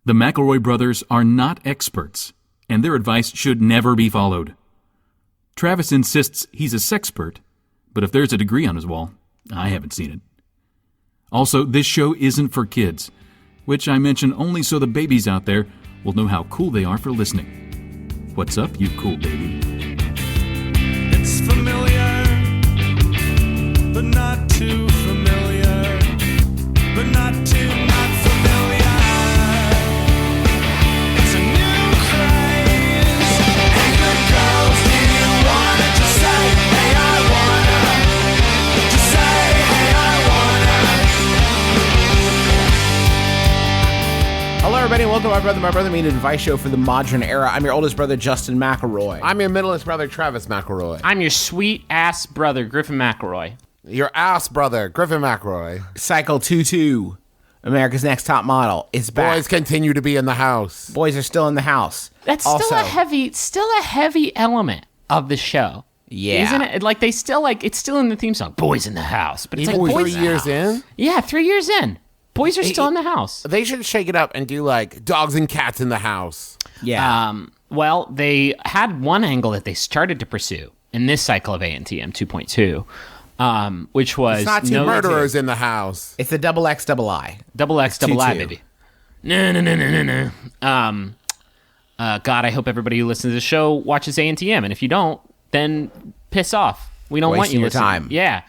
The McElroy brothers are not experts, and their advice should never be followed. Travis insists he's a sexpert, but if there's a degree on his wall, I haven't seen it. Also, this show isn't for kids, which I mention only so the babies out there will know how cool they are for listening. What's up, you cool baby? It's familiar, but not too familiar, but not too not familiar. It's a new craze. Hey, good girls, do you wanna just say, hey, I wanna? Just say, hey, I wanna. Hello, everybody, and welcome to My Brother, Me, an advice show for the modern era. I'm your oldest brother, Justin McElroy. I'm your middleest brother, Travis McElroy. I'm your sweet-ass brother, Griffin McElroy. Your ass brother, Griffin McElroy. Cycle 2-2, America's Next Top Model, is back. Boys continue to be in the house. Boys are still in the house. That's also, still a heavy element of the show. Yeah. Isn't it? Like, it's still in the theme song, Boys in the House. But it's Even like, 3 boys, years in? yeah, 3 years in. Boys are still in the house. They should shake it up and do, like, dogs and cats in the house. Yeah. Well, they had one angle that they started to pursue in this cycle of ANTM 2.2, which was It's not too Murderers in the house. It's the double X, double I. double X, double I, 2-2. baby. No. God, I hope everybody who listens to the show watches ANTM, and if you don't, then piss off. We don't want you Wasting your listening. time. Yeah.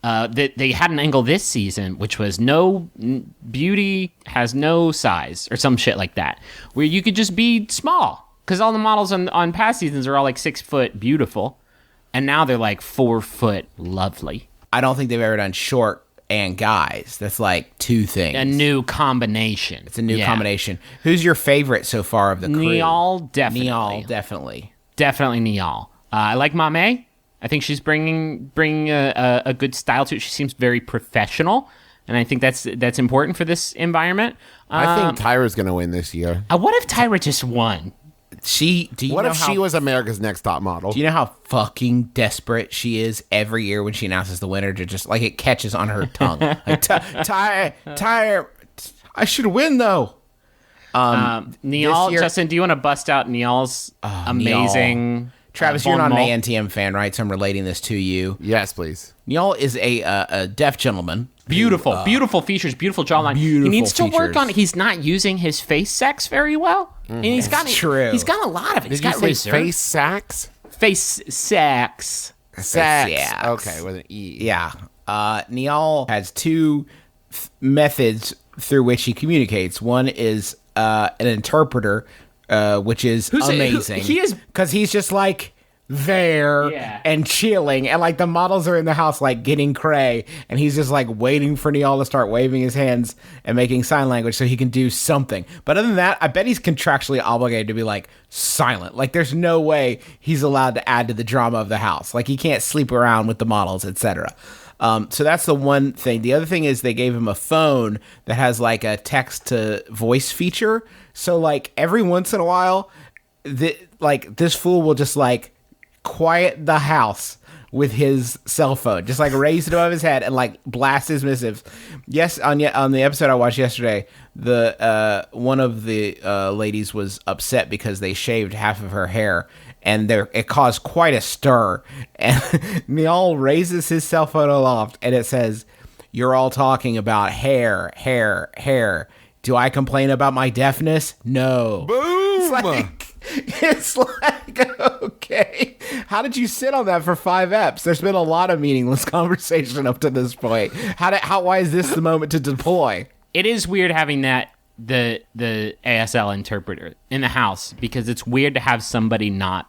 They had an angle this season, which was beauty has no size or some shit like that, where you could just be small, because all the models on past seasons are all like 6 foot beautiful, and now they're like 4 foot lovely. I don't think they've ever done short and guys. That's like two things. A new combination. It's a new combination. Who's your favorite so far of the crew? Niall, definitely. Niall, definitely. Definitely Niall. I like Mame. I think she's bringing a good style to it. She seems very professional, and I think that's important for this environment. I think Tyra's going to win this year. What if Tyra just won? What if she was America's Next Top Model? Do you know how fucking desperate she is every year when she announces the winner to just, like, it catches on her tongue? Like, Tyra, I should win, though. Niall, year- Justin, do you want to bust out Niall's amazing... Travis, you're not an bon mot? ANTM fan, right? So I'm relating this to you. Yes, please. Niall is a deaf gentleman. Beautiful features, beautiful jawline. He needs to work features. on it. He's not using his face sex very well. And he's got true. He's got a lot of it. He's Did you got say reserve. face sacks? Face sex. Sacks. Sacks. Okay, with an E. Yeah. Niall has two methods through which he communicates. One is an interpreter, which is amazing. He is... Because he's just like there and chilling, and like the models are in the house like getting cray, and he's just like waiting for Niall to start waving his hands and making sign language so he can do something. But other than that, I bet he's contractually obligated to be like silent. Like there's no way he's allowed to add to the drama of the house. Like he can't sleep around with the models, etc. So that's the one thing. The other thing is they gave him a phone that has like a text to voice feature. So like every once in a while, this fool will just like quiet the house with his cell phone, just like raise it above his head and like blast his missives. Yes, on the episode I watched yesterday, the one of the ladies was upset because they shaved half of her hair, and it caused quite a stir. And Niall raises his cell phone aloft, and it says, "You're all talking about hair. Do I complain about my deafness? No." Boom! It's like, okay, how did you sit on that for 5 eps? There's been a lot of meaningless conversation up to this point. Why is this the moment to deploy? It is weird having the ASL interpreter in the house, because it's weird to have somebody not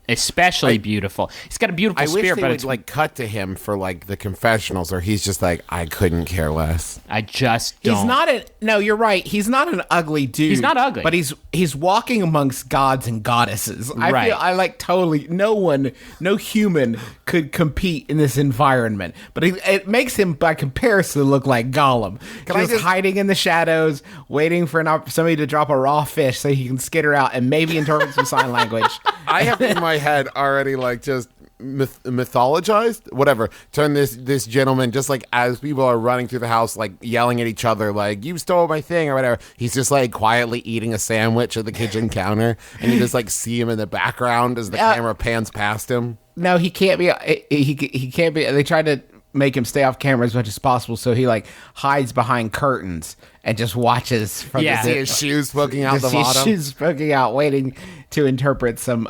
especially beautiful. He's got a beautiful I spirit, wish they but would it's like cut to him for like the confessionals, or he's just like, I couldn't care less. I just don't. He's not no, you're right. He's not an ugly dude. He's not ugly. But he's walking amongst gods and goddesses. Right. I like totally, no human could compete in this environment. But it makes him, by comparison, look like Gollum. Just hiding in the shadows, waiting for somebody to drop a raw fish so he can skitter out and maybe interpret some sign language. I have in my head already like just mythologized, whatever. Turn this gentleman, just like as people are running through the house, like yelling at each other, like you stole my thing or whatever. He's just like quietly eating a sandwich at the kitchen counter, and you just like see him in the background as the camera pans past him. No, he can't be. He can't be. They tried to make him stay off camera as much as possible, so he like hides behind curtains and just watches from Yeah. the See his shoes poking out the see his bottom. shoes poking out, waiting to interpret some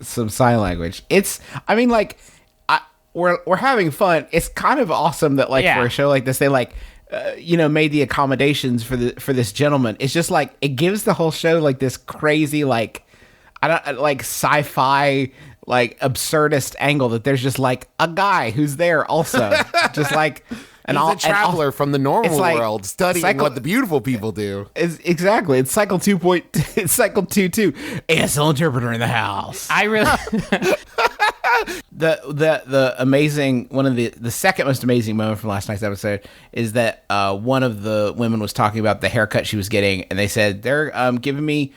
sign language. I mean, like, we're having fun. It's kind of awesome that like for a show like this, they like made the accommodations for this gentleman. It's just like it gives the whole show like this crazy like sci-fi like absurdist angle that there's just like a guy who's there also just like He's a traveler from the normal it's like world, studying what the beautiful people do. Exactly. It's cycle 2. It's cycle 2.2. ASL interpreter in the house. I really. The amazing one of the second most amazing moment from last night's episode is that one of the women was talking about the haircut she was getting, and they said they're giving me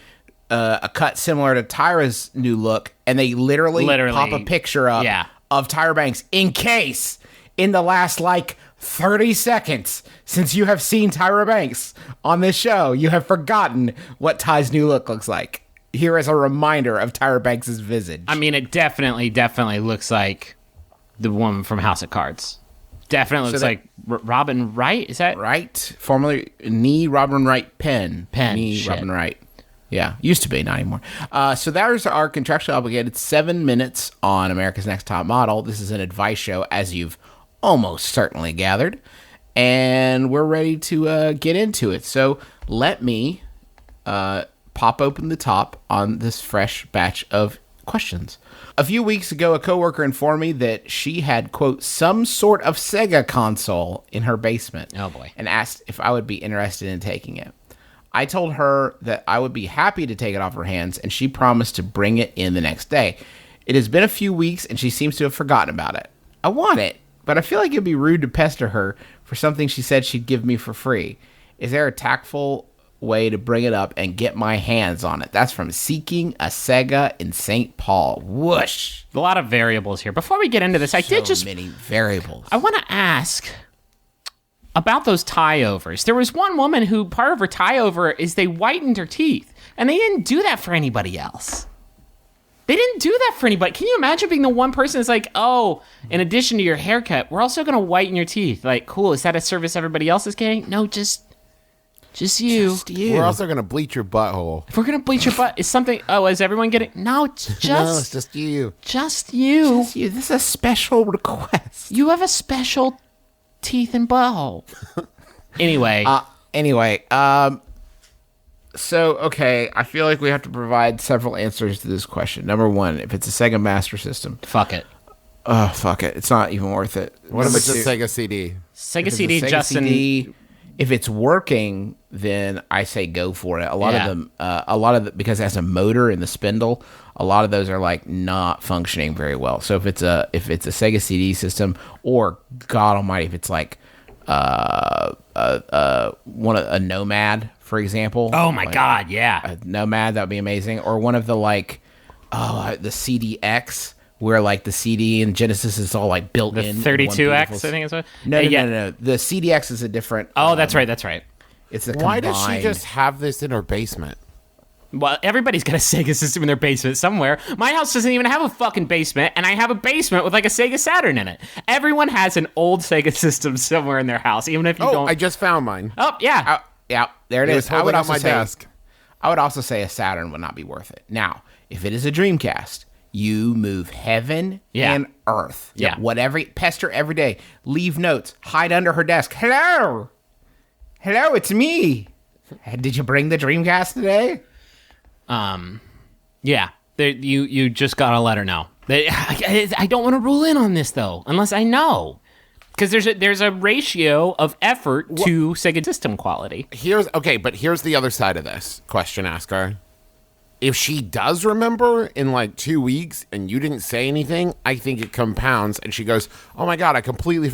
a cut similar to Tyra's new look, and they literally pop a picture up of Tyra Banks in case in the last like 30 seconds since you have seen Tyra Banks on this show, you have forgotten what Ty's new look looks like. Here is a reminder of Tyra Banks' visage. I mean, it definitely looks like the woman from House of Cards. Definitely looks like Robin Wright. Is that right? Formerly Robin Wright Penn. Shit. Robin Wright. Yeah, used to be, not anymore. So there's our contractually obligated 7 minutes on America's Next Top Model. This is an advice show, as you've almost certainly gathered. And we're ready to get into it. So let me pop open the top on this fresh batch of questions. A few weeks ago, a coworker informed me that she had, quote, some sort of Sega console in her basement. Oh, boy. And asked if I would be interested in taking it. I told her that I would be happy to take it off her hands, and she promised to bring it in the next day. It has been a few weeks, and she seems to have forgotten about it. I want it, but I feel like it'd be rude to pester her for something she said she'd give me for free. Is there a tactful way to bring it up and get my hands on it? That's from Seeking a Sega in St. Paul. Whoosh. a lot of variables here? Before we get into this, I did just many variables. I want to ask about those tie-overs. There was one woman who part of her tie-over is they whitened her teeth, and they didn't do that for anybody else. They didn't do that for anybody. Can you imagine being the one person that's like, oh, in addition to your haircut, we're also going to whiten your teeth. Like, cool, is that a service everybody else is getting? No, just you. Just you. We're also going to bleach your butthole. If we're going to bleach your butt, is something, is everyone getting? No, it's just, No, it's just you. Just you. Just you. This is a special request. You have a special teeth and butthole. Anyway. So, okay, I feel like we have to provide several answers to this question. Number one, if it's a Sega Master System. Fuck it. Oh, fuck it. It's not even worth it. What if it's a Sega CD? Sega If it's a CD, Sega Justin. CD, if it's working, then I say go for it. A lot of them, because it has a motor in the spindle, a lot of those are like not functioning very well. So if it's a Sega CD system, or God Almighty, if it's like a Nomad, for example. Oh my God, yeah. A Nomad, that would be amazing. Or one of the the CDX, where like the CD and Genesis is all like built The in. 32X, I think it's what. No. The CDX is a different. Oh, that's right. That's right. It's a Why combined. does she just have this in her basement? Well, everybody's got a Sega system in their basement somewhere. My house doesn't even have a fucking basement, and I have a basement with like a Sega Saturn in it. Everyone has an old Sega system somewhere in their house, even if you don't. I just found mine. Oh, yeah. Yeah, there it It is. was holding on my desk. I would also say a Saturn would not be worth it. Now, if it is a Dreamcast, you move heaven and earth. Yeah. Whatever, pester every day. Leave notes. Hide under her desk. Hello, it's me. Did you bring the Dreamcast today? Yeah. You just gotta let her know. I don't want to rule in on this though, unless I know, because there's a ratio of effort to Sega system quality. Here's the other side of this question asker. If she does remember in like 2 weeks and you didn't say anything, I think it compounds and she goes, oh my God,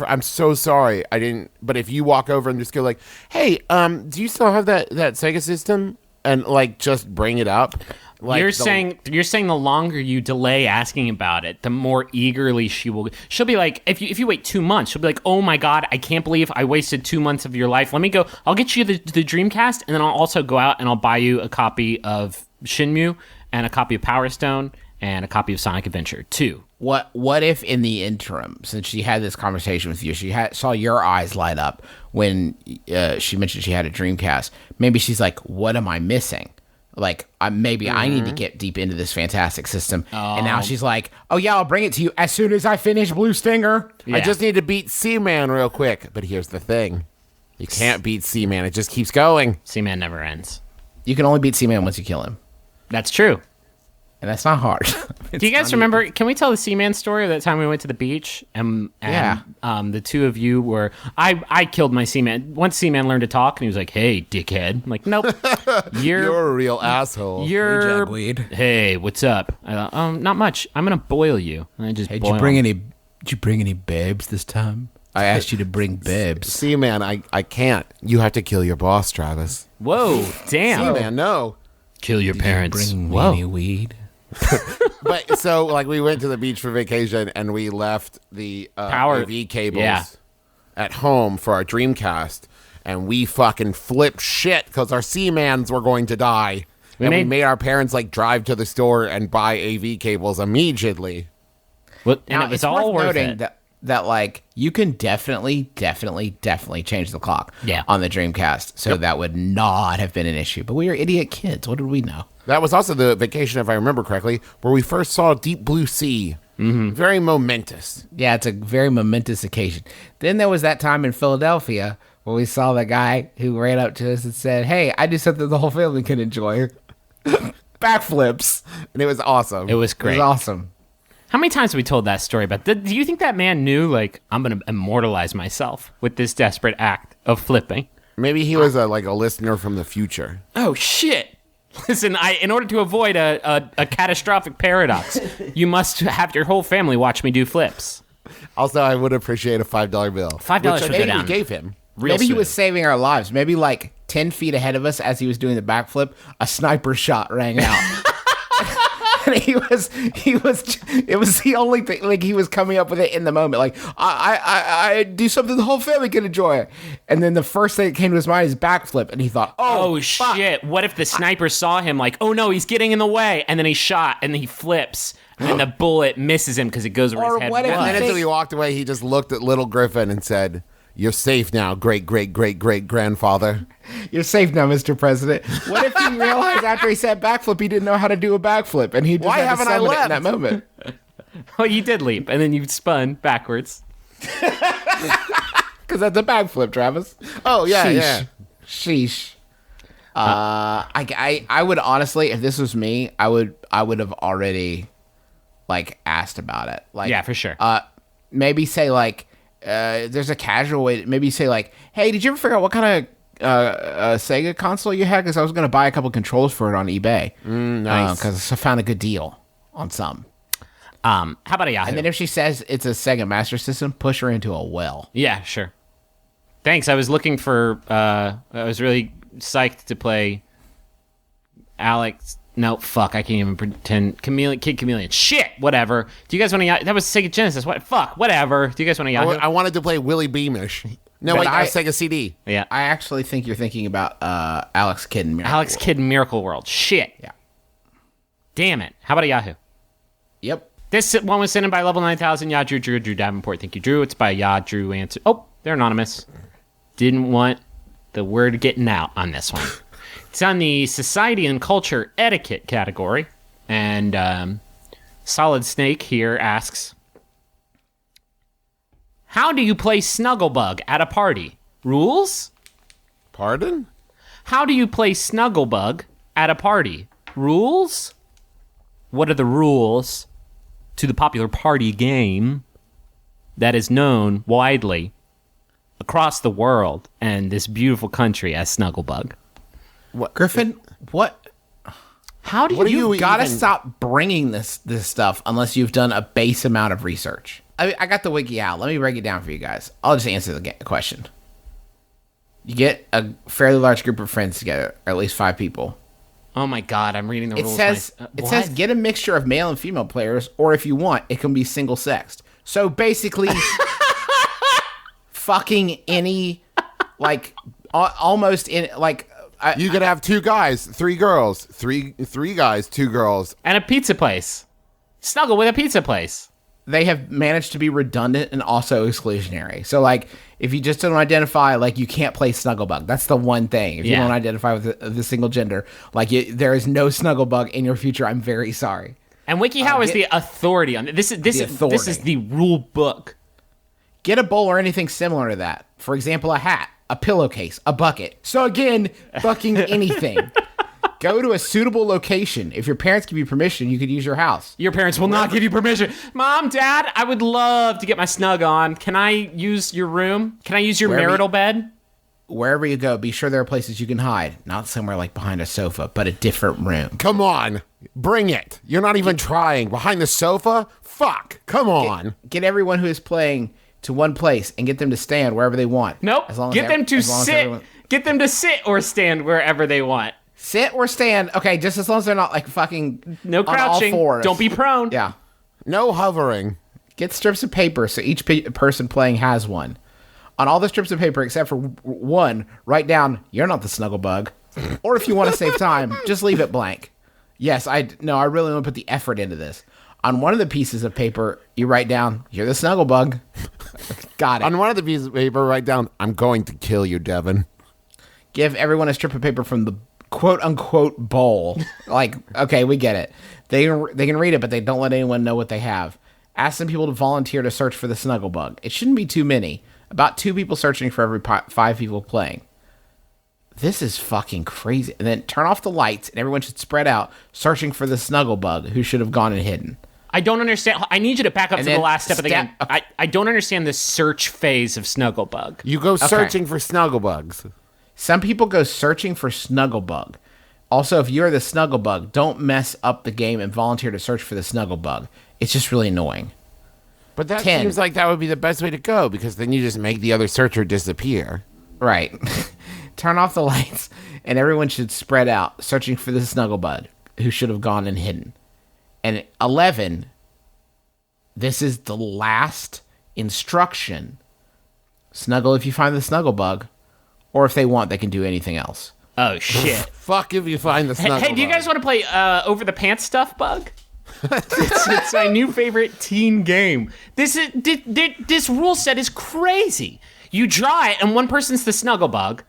I'm so sorry. I didn't. But if you walk over and just go like, hey, do you still have that Sega system? And like just bring it up. Like you're saying the longer you delay asking about it, the more eagerly she'll be like, if you wait 2 months, she'll be like, oh my god, I can't believe I wasted 2 months of your life. Let me go. I'll get you the Dreamcast, and then I'll also go out and I'll buy you a copy of Shenmue and a copy of Power Stone and a copy of Sonic Adventure 2. What if in the interim, since she had this conversation with you, saw your eyes light up when she mentioned she had a Dreamcast? Maybe she's like, what am I missing? Like, maybe I need to get deep into this fantastic system. And now she's like, oh yeah, I'll bring it to you as soon as I finish Blue Stinger. Yeah. I just need to beat Seaman real quick. But here's the thing. You can't beat Seaman. It just keeps going. Seaman never ends. You can only beat Seaman once you kill him. That's true. And that's not hard. Do you guys remember? Can we tell the Seaman story of that time we went to the beach and Yeah. The two of you were I killed my Seaman. Once Seaman learned to talk, and he was like, "Hey, dickhead!" I'm like, "Nope, You're a real asshole. you're Jagweed. Hey, what's up?" I thought, not much. I'm gonna boil you. And I just Hey, boil did you bring any babes this time? I asked you to bring babes. Seaman, I can't. You have to kill your boss, Travis. Whoa, damn! Seaman, no. Kill your parents. Bring me Whoa. any weed? But so, like, we went to the beach for vacation, and we left the Power- AV cables yeah. at home for our Dreamcast, and we fucking flipped shit because our Seamans were going to die. We made our parents, like, drive to the store and buy AV cables immediately. Well, and Now, it was it's all worth worth noting it. that like you can definitely change the clock Yeah. on the Dreamcast, so that would not have been an issue. But we were idiot kids. What did we know? That was also the vacation, if I remember correctly, where we first saw Deep Blue Sea. Mm-hmm. Very momentous. Yeah, it's a very momentous occasion. Then there was that time in Philadelphia where we saw the guy who ran up to us and said, "Hey, I do something the whole family can enjoy." Backflips. And it was awesome. It was It great. was awesome. How many times have we told that story? But do you think that man knew, like, I'm going to immortalize myself with this desperate act of flipping? Maybe he was a listener from the future. Oh, shit. Listen, in order to avoid a catastrophic paradox, you must have your whole family watch me do flips. Also, I would appreciate a $5 bill. $5 which would I go think down. we gave him. Real Maybe he soon. was saving our lives. Maybe like 10 feet ahead of us as he was doing the backflip, a sniper shot rang out. And it was the only thing, like, he was coming up with it in the moment. Like, I do something the whole family can enjoy. And then the first thing that came to his mind is backflip. And he thought, Oh, fuck. shit. What if the sniper saw him like, oh no, he's getting in the way. And then he shot and then he flips and the bullet misses him because it goes where Or his head what if was. And then think- until he walked away, he just looked at little Griffin and said, "You're safe now, great-great-great-great-grandfather." You're safe now, Mr. President. What if he realized after he said backflip, he didn't know how to do a backflip? And he just Why had to haven't I summon it in left? that moment. Well, you did leap and then you spun backwards. Because that's a backflip, Travis. Oh, yeah, Sheesh. yeah. Sheesh. I would honestly, if this was me, I would have already like asked about it. Like, Yeah, for sure. Maybe say like, there's a casual way. Maybe say like, hey, did you ever figure out what kind of Sega console you had? Because I was gonna buy a couple controls for it on eBay. Nice. Because I found a good deal on some. How about a Yahoo? And then if she says it's a Sega Master System, push her into a well. Yeah, sure. Thanks. I was looking for. I was really psyched to play Alex. No, fuck. I can't even pretend. Kid Chameleon. Shit. Whatever. Do you guys want to? That was Sega Genesis. What? Fuck. Whatever. Do you guys want to Yahoo? I wanted to play Willie Beamish. No, But wait, I- that's Sega CD. Yeah. I actually think you're thinking about Alex Kidd and Miracle Alex World. Kidd Miracle World. Shit. Yeah. Damn it. How about a Yahoo? Yep. This one was sent in by Level 9000. Yeah, Drew Davenport. Thank you, Drew. It's by Yeah, Drew Answer. Oh, they're anonymous. Didn't want the word getting out on this one. It's on the Society and Culture Etiquette category. And Solid Snake here asks, how do you play Snugglebug at a party? Rules? Pardon? How do you play Snugglebug at a party? Rules? What are the rules to the popular party game that is known widely across the world and this beautiful country as Snugglebug? Griffin, what? How do What do You you gotta even- stop bringing this stuff unless you've done a base amount of research. I got the wiki out. Let me break it down for you guys. I'll just answer the question. You get a fairly large group of friends together, or at least 5 people, Oh my god, I'm reading the It rules. says it says What? get a mixture of male and female players, or if you want, it can be single sexed. So basically, fucking any, like, almost in like. You could have 2 guys, 3 girls, three guys, 2 girls. And a pizza place. Snuggle with a pizza place. They have managed to be redundant and also exclusionary. So, like, if you just don't identify, like, you can't play Snugglebug. That's the one thing. If you Yeah. don't identify with the single gender, like, there is no Snugglebug in your future. I'm very sorry. And WikiHow is the authority on it. This is the rule book. Get a bowl or anything similar to that. For example, a hat, a pillowcase, a bucket. So again, fucking anything. Go to a suitable location. If your parents give you permission, you could use your house. Your parents will not give you permission. Mom, Dad, I would love to get my snug on. Can I use your room? Can I use your marital bed? Wherever you go, be sure there are places you can hide. Not somewhere like behind a sofa, but a different room. Come on. Bring it. You're not even trying. Behind the sofa? Fuck. Come on. Get everyone who is playing to one place and get them to stand wherever they want. Nope. As long as Get them to as long as sit. everyone- Get them to sit or stand wherever they want. Sit or stand. Okay, just as long as they're not like fucking No on all crouching. fours. Don't be prone. Yeah. No hovering. Get strips of paper so each person playing has one. On all the strips of paper except for one, write down, "You're not the Snugglebug." Or if you want to save time, just leave it blank. Yes, I really want to put the effort into this. On one of the pieces of paper, you write down, "You're the Snugglebug." Got it. On one of the pieces of paper, write down, "I'm going to kill you, Devin." Give everyone a strip of paper from the quote-unquote bowl. Like, okay, we get it. They can read it, but they don't let anyone know what they have. Ask some people to volunteer to search for the Snugglebug. It shouldn't be too many. About 2 people searching for every 5 people playing. This is fucking crazy. And then turn off the lights, and everyone should spread out, searching for the Snugglebug, who should have gone and hidden. I don't understand. I need you to back up to the then last step of the game. okay. I don't understand the search phase of Snugglebug. You go searching for Snugglebugs. Some people go searching for Snugglebug. Also, if you're the Snugglebug, don't mess up the game and volunteer to search for the Snugglebug. It's just really annoying. But that 10. seems like that would be the best way to go, because then you just make the other searcher disappear. Right. Turn off the lights, and everyone should spread out, searching for the Snugglebug, who should have gone and hidden. And 11, this is the last instruction. Snuggle if you find the Snugglebug, or if they want, they can do anything else. Oh, shit. Fuck if you find the Snugglebug. Hey, do you guys want to play Over the Pants Stuff Bug? it's my new favorite teen game. This rule set is crazy. You draw it, and one person's the Snugglebug,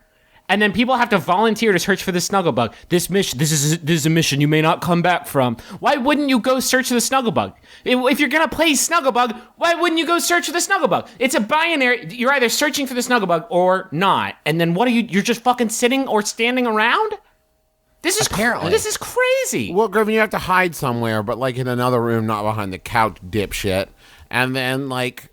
and then people have to volunteer to search for the Snugglebug. This is a mission you may not come back from. Why wouldn't you go search for the Snugglebug? If you're gonna play Snugglebug, why wouldn't you go search for the Snugglebug? It's a binary. You're either searching for the Snugglebug or not. And then what are you? You're just fucking sitting or standing around? This is Apparently. this is crazy. Well, Griffin, you have to hide somewhere, but like in another room, not behind the couch, dipshit. And then, like,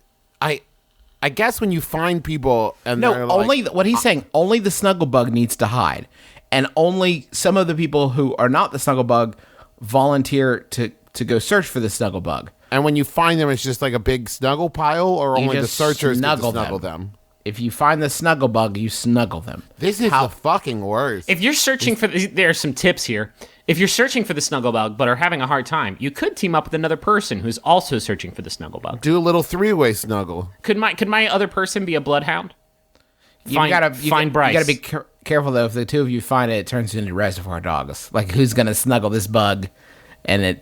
I guess when you find people and No, they're only like, what he's saying. Only the Snugglebug needs to hide, and only some of the people who are not the Snugglebug volunteer to go search for the Snugglebug. and when you find them, it's just like a big snuggle pile, or You only the just searchers get to snuggle snuggle them. them. If you find the Snugglebug, you snuggle them. This is the fucking worst. If you're searching for there are some tips here. If you're searching for the Snugglebug but are having a hard time, you could team up with another person who's also searching for the Snugglebug. Do a little 3-way snuggle. Could my other person be a bloodhound? Find Bryce. You gotta be careful though. If the two of you find it, it turns into Reservoir Dogs. Like, who's gonna snuggle this bug, and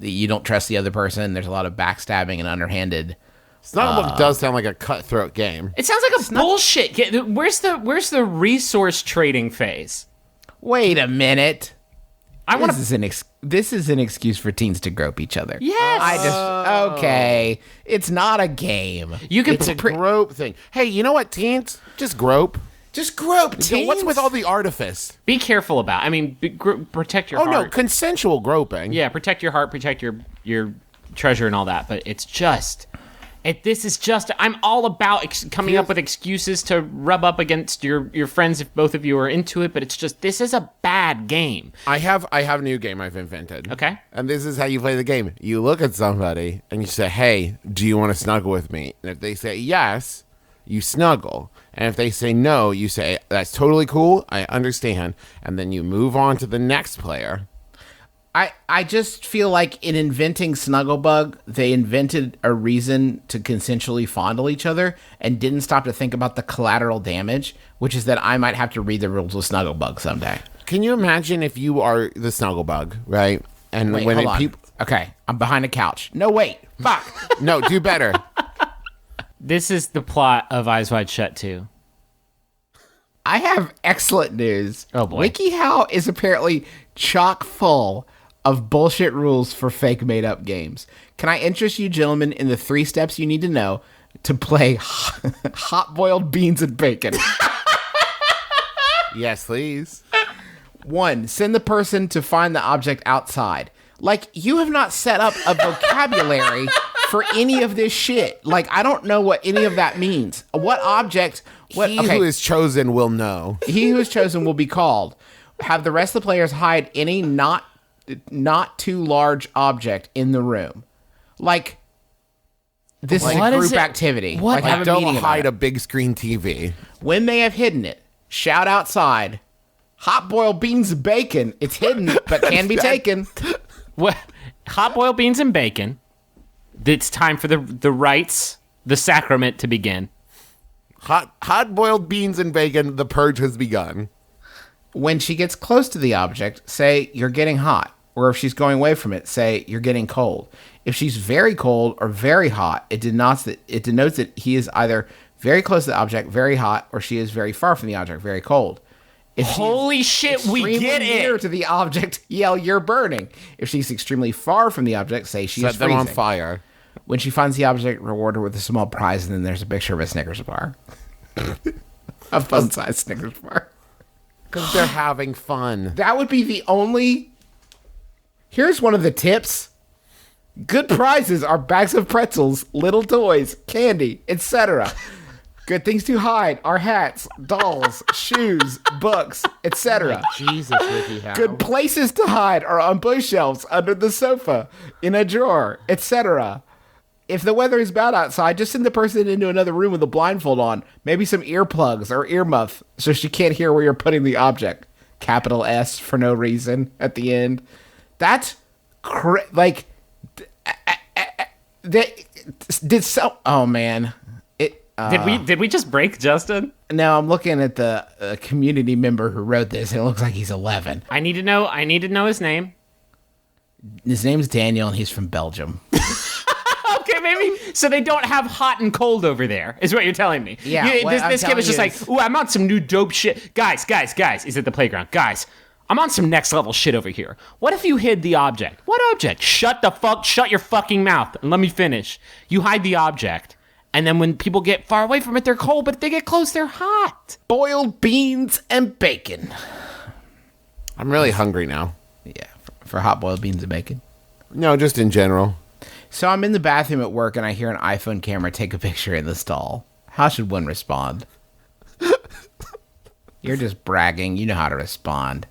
you don't trust the other person. There's a lot of backstabbing and underhanded. Snugglebug does sound like a cutthroat game. It sounds like a bullshit. Where's the resource trading phase? Wait a minute. I want This is an excuse for teens to grope each other. Yes. Okay. It's not a game. You can It's a grope thing. Hey, you know what, teens? Just grope. Just grope, You know, teens. what's with all the artifice? be careful about. I mean, protect your Oh, heart. no, consensual groping. Yeah, protect your heart, protect your treasure and all that. But it's just, this is just. I'm all about coming up with excuses to rub up against your friends if both of you are into it. But it's just, this is a bad game. I have a new game I've invented. Okay. And this is how you play the game. You look at somebody and you say, "Hey, do you want to snuggle with me?" And if they say yes, you snuggle. And if they say no, you say, that's totally cool, I understand. And then you move on to the next player. I just feel like in inventing Snugglebug, they invented a reason to consensually fondle each other and didn't stop to think about the collateral damage, which is that I might have to read the rules of Snugglebug someday. Can you imagine if you are the Snugglebug, right? And Wait, when hold on. Okay, I'm behind a couch. No, wait. Fuck. No, do better. This is the plot of Eyes Wide Shut 2. I have excellent news. Oh, boy. WikiHow is apparently chock full of bullshit rules for fake made-up games. Can I interest you gentlemen in the 3 steps you need to know to play hot-boiled beans and bacon? Yes, please. 1, send the person to find the object outside. Like, you have not set up a vocabulary for any of this shit. Like, I don't know what any of that means. What object... What, He who is chosen will know. He who is chosen will be called. Have the rest of the players hide any not too large object in the room. Like, this is What a is group it? activity. What? Like, have Like, a don't meeting about hide it. a big screen TV. When they have hidden it, shout outside, hot boiled beans and bacon. It's hidden, but can be taken. What? Hot boiled beans and bacon. It's time for the rites, the sacrament to begin. Hot boiled beans and bacon, the purge has begun. When she gets close to the object, say, you're getting hot. Or if she's going away from it, say, you're getting cold. If she's very cold or very hot, it denotes that he is either very close to the object, very hot, or she is very far from the object, very cold. If she's Holy shit, we extremely get near it. to the object, yell, you're burning. If she's extremely far from the object, say she Set is them freezing. on fire. When she finds the object, reward her with a small prize, and then there's a picture of a Snickers bar. A fun-sized Snickers bar. Because they're having fun. That would be the only... Here's one of the tips. Good prizes are bags of pretzels, little toys, candy, etc. Good things to hide are hats, dolls, shoes, books, etc. Jesus, WikiHow. Good places to hide are on bookshelves, under the sofa, in a drawer, etc. If the weather is bad outside, just send the person into another room with a blindfold on, maybe some earplugs or earmuff, so she can't hear where you're putting the object. Capital S for no reason at the end. That's like, oh man. Did we just break Justin? No, I'm looking at the community member who wrote this. It looks like he's 11. I need to know his name. His name's Daniel, and he's from Belgium. Okay, maybe. So they don't have hot and cold over there, is what you're telling me. Yeah, what I'm this kid was just telling like, you ooh, I'm on some new dope shit. Guys, he's at the playground. Guys, I'm on some next level shit over here. What if you hid the object? What object? Shut your fucking mouth and let me finish. You hide the object, and then when people get far away from it, they're cold, but if they get close, they're hot. Boiled beans and bacon. I'm really hungry now. Yeah, for hot boiled beans and bacon. No, just in general. So I'm in the bathroom at work, and I hear an iPhone camera take a picture in the stall. How should one respond? You're just bragging. You know how to respond.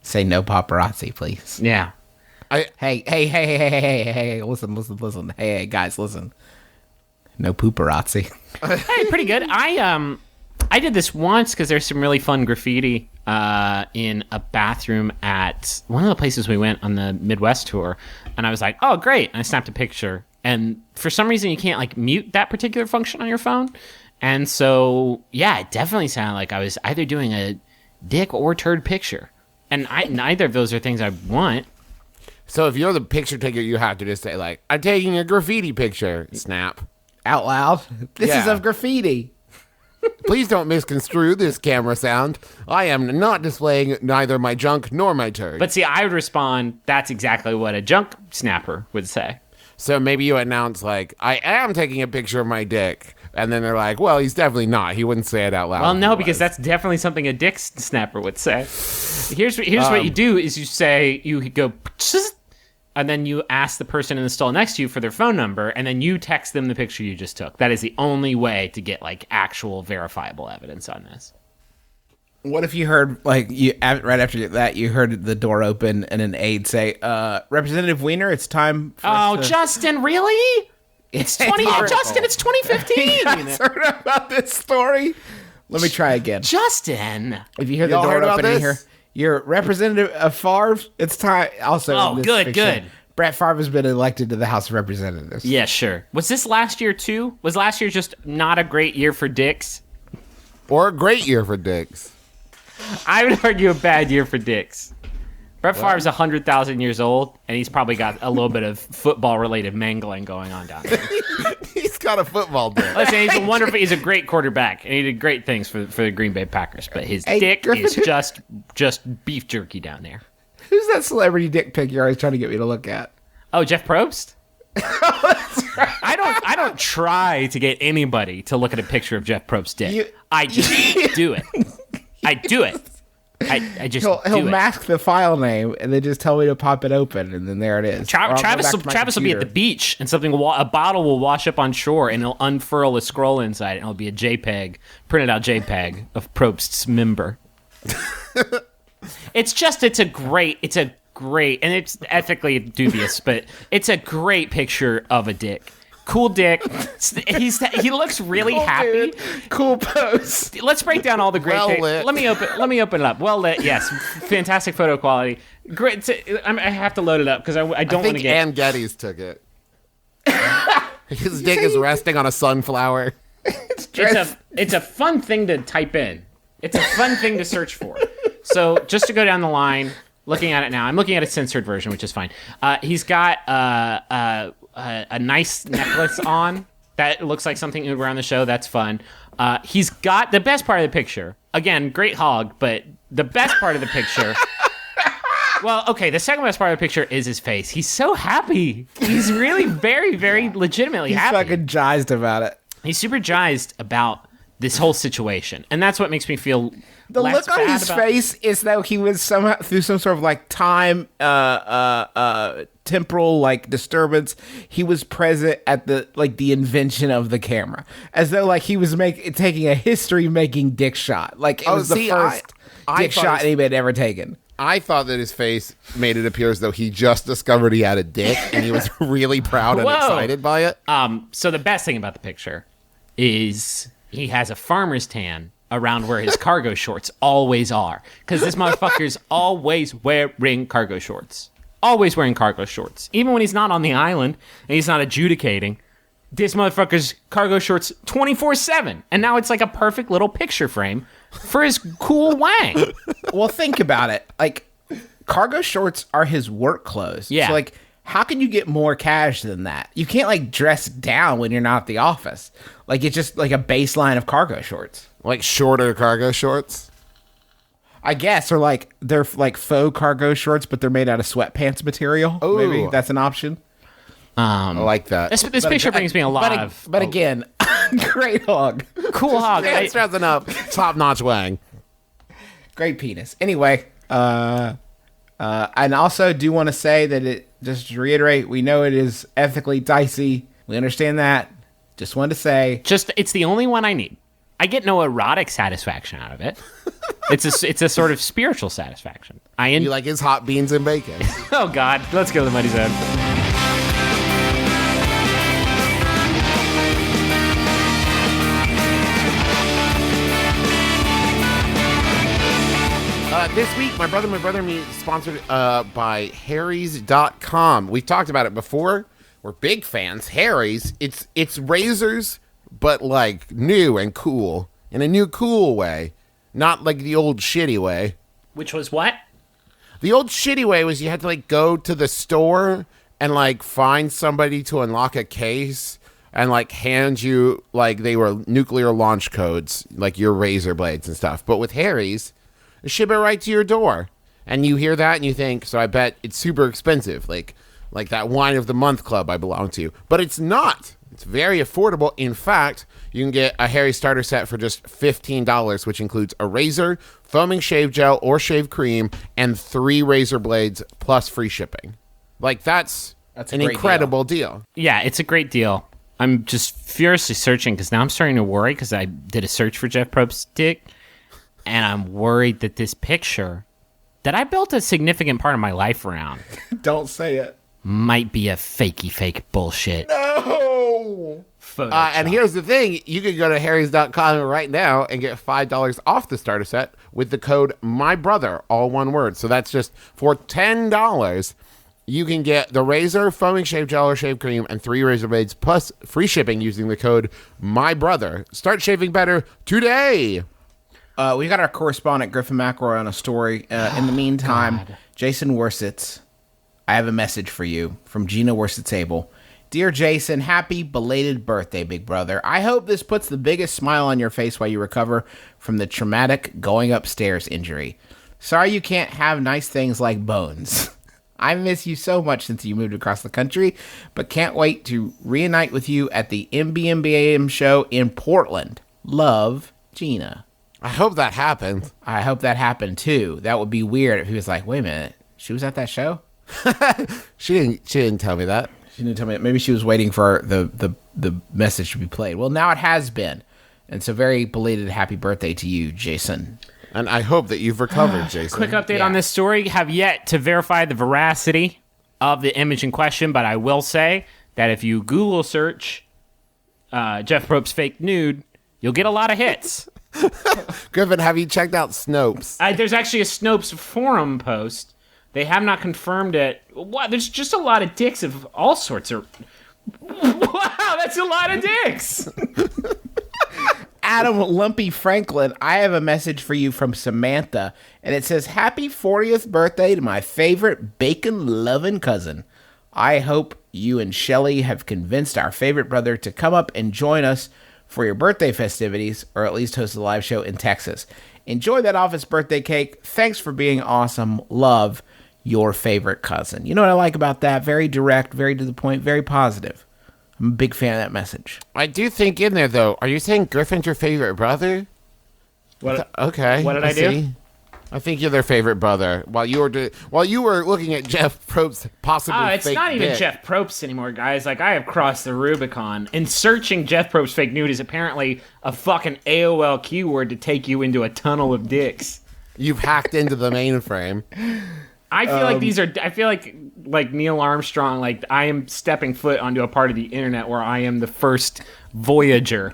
Say no paparazzi, please. Yeah. Hey, listen. Hey, guys, listen. No pooparazzi. Hey, pretty good. I did this once because there's some really fun graffiti in a bathroom at one of the places we went on the Midwest tour, and I was like, oh, great. And I snapped a picture, and for some reason you can't like mute that particular function on your phone, and so yeah, it definitely sounded like I was either doing a dick or turd picture, and neither of those are things I want. So if you're the picture taker, you have to just say, like, I'm taking a graffiti picture. Snap. Out loud. This is Yeah. of graffiti. Please don't misconstrue this camera sound. I am not displaying neither my junk nor my turd. But see, I would respond, that's exactly what a junk snapper would say. So maybe you announce, like, I am taking a picture of my dick. And then they're like, well, he's definitely not. He wouldn't say it out loud. Well, no, if he because was. that's definitely something a dick snapper would say. Here's what you do is you go, and then you ask the person in the stall next to you for their phone number, and then you text them the picture you just took. That is the only way to get like actual verifiable evidence on this. What if you heard, like, right after that, you heard the door open and an aide say, Representative Wiener, it's time for us to-" Justin, really? It's 20. Justin, it's 2015. Heard about this story? Let me try again. Justin. If you hear the Y'all door heard about opening this? here, your representative of Favre, it's time. Also, Oh, in this good, fiction, good. Brett Favre has been elected to the House of Representatives. Yeah, sure. Was this last year too? Was last year just not a great year for dicks? Or a great year for dicks. I would argue a bad year for dicks. Brett Favre's 100,000 years old, and he's probably got a little bit of football-related mangling going on down there. He's got a football dick. Listen, he's a great quarterback, and he did great things for the Green Bay Packers, but his Hey, dick Griffin, is just beef jerky down there. Who's that celebrity dick pic you're always trying to get me to look at? Oh, Jeff Probst? I don't try to get anybody to look at a picture of Jeff Probst's dick. I just do it. I do it. I just He'll do it. mask the file name and then just tell me to pop it open, and then there it is. Or I'll go Travis back to my will be at the computer. beach, and a bottle will wash up on shore, and it'll unfurl a scroll inside, and it'll be a JPEG, printed out JPEG of Probst's member. It's a great, and it's ethically dubious, but it's a great picture of a dick. Cool dick. He looks really happy. Dude, cool post. Let's break down all the great Well things. lit. Let me open it up. Well lit, yes. Fantastic photo quality. Great. I have to load it up because I don't I want think to get. Ann Geddes took it. His dick is resting on a sunflower. It's a fun thing to type in. It's a fun thing to search for. So just to go down the line, looking at it now, I'm looking at a censored version, which is fine. He's got a nice necklace on that looks like something he would wear on the show. That's fun. He's got the best part of the picture. Again, great hog, but the best part of the picture. Well, okay, the second best part of the picture is his face. He's so happy. He's really very, very legitimately He's happy. fucking jazzed about it. He's super jazzed about this whole situation, and that's what makes me feel The less look on bad his about- face is though he was somehow through some sort of like time temporal like disturbance, he was present at the invention of the camera, as though like he was taking a history making dick shot, like it was the first I dick thought shot his- anybody had ever taken. I thought that his face made it appear as though he just discovered he had a dick and he was really proud and Whoa. excited by it. So the best thing about the picture is he has a farmer's tan around where his cargo shorts always are, because this motherfucker's always wearing cargo shorts. Always wearing cargo shorts. Even when he's not on the island and he's not adjudicating, this motherfucker's cargo shorts 24/7. And now it's like a perfect little picture frame for his cool wang. Well, think about it. Like, cargo shorts are his work clothes. Yeah. So, like, how can you get more cash than that? You can't, like, dress down when you're not at the office. Like, it's just, like, a baseline of cargo shorts. Like shorter cargo shorts. I guess. Or, like, they're, like, faux cargo shorts, but they're made out of sweatpants material. Ooh. Maybe that's an option. I like that. This picture brings me a lot of But again, great hog. cool hog. Yeah, it's dressing up. Top notch wang. Great penis. Anyway, and also do want to say that it, just to reiterate, we know it is ethically dicey. We understand that. Just wanted to say. It's the only one I need. I get no erotic satisfaction out of it. It's a sort of spiritual satisfaction. You like his hot beans and bacon. Oh God, let's go to the Muddy Zone. This week, My Brother and Me is sponsored by Harry's.com. We've talked about it before. We're big fans. Harry's, it's razors, but like new and cool. In a new cool way. Not like the old shitty way. Which was what? The old shitty way was you had to like go to the store and like find somebody to unlock a case and like hand you like they were nuclear launch codes, like your razor blades and stuff. But with Harry's, they ship it right to your door. And you hear that and you think, so I bet it's super expensive, like that wine of the month club I belong to. But it's not. It's very affordable. In fact, you can get a Harry starter set for just $15, which includes a razor, foaming shave gel or shave cream, and 3 razor blades plus free shipping. Like that's That's a an great incredible deal. Yeah, it's a great deal. I'm just furiously searching because now I'm starting to worry because I did a search for Jeff Probst's dick, and I'm worried that this picture that I built a significant part of my life around Don't say it. might be a fakey fake bullshit. No. No. And here's the thing. You can go to harrys.com right now and get $5 off the starter set with the code MYBROTHER, all one word. So that's just for $10. You can get the razor, foaming shave gel or shave cream, and 3 razor blades plus free shipping using the code MYBROTHER. Start shaving better today. We got our correspondent Griffin McElroy on a story. In the meantime, Jason Worsitz, I have a message for you from Gina Worsitz-Abel. Dear Jason, happy belated birthday, big brother. I hope this puts the biggest smile on your face while you recover from the traumatic going upstairs injury. Sorry you can't have nice things like bones. I miss you so much since you moved across the country, but can't wait to reunite with you at the MBMBaM show in Portland. Love, Gina. I hope that happened. I hope that happened too. That would be weird if he was like, wait a minute, she was at that show? She didn't tell me that. She didn't tell me. Maybe she was waiting for the message to be played. Well, now it has been. And so very belated happy birthday to you, Jason. And I hope that you've recovered, Jason. Quick update on this story. Have yet to verify the veracity of the image in question, but I will say that if you Google search Jeff Probst's fake nude, you'll get a lot of hits. Griffin, have you checked out Snopes? There's actually a Snopes forum post. They have not confirmed it. Wow, there's just a lot of dicks of all sorts of... Wow, that's a lot of dicks! Adam Lumpy Franklin, I have a message for you from Samantha, and it says, happy 40th birthday to my favorite bacon-loving cousin. I hope you and Shelly have convinced our favorite brother to come up and join us for your birthday festivities, or at least host a live show in Texas. Enjoy that office birthday cake. Thanks for being awesome. Love, your favorite cousin. You know what I like about that? Very direct, very to the point, very positive. I'm a big fan of that message. I do think in there, though, are you saying Griffin's your favorite brother? Okay. What did I do? See. I think you're their favorite brother. While you were looking at Jeff Probst's possible it's fake not even dick. Jeff Probst anymore, guys. Like, I have crossed the Rubicon. And searching Jeff Probst's fake nude is apparently a fucking AOL keyword to take you into a tunnel of dicks. You've hacked into the mainframe. I feel like these are... I feel like Neil Armstrong, like, I am stepping foot onto a part of the internet where I am the first voyager.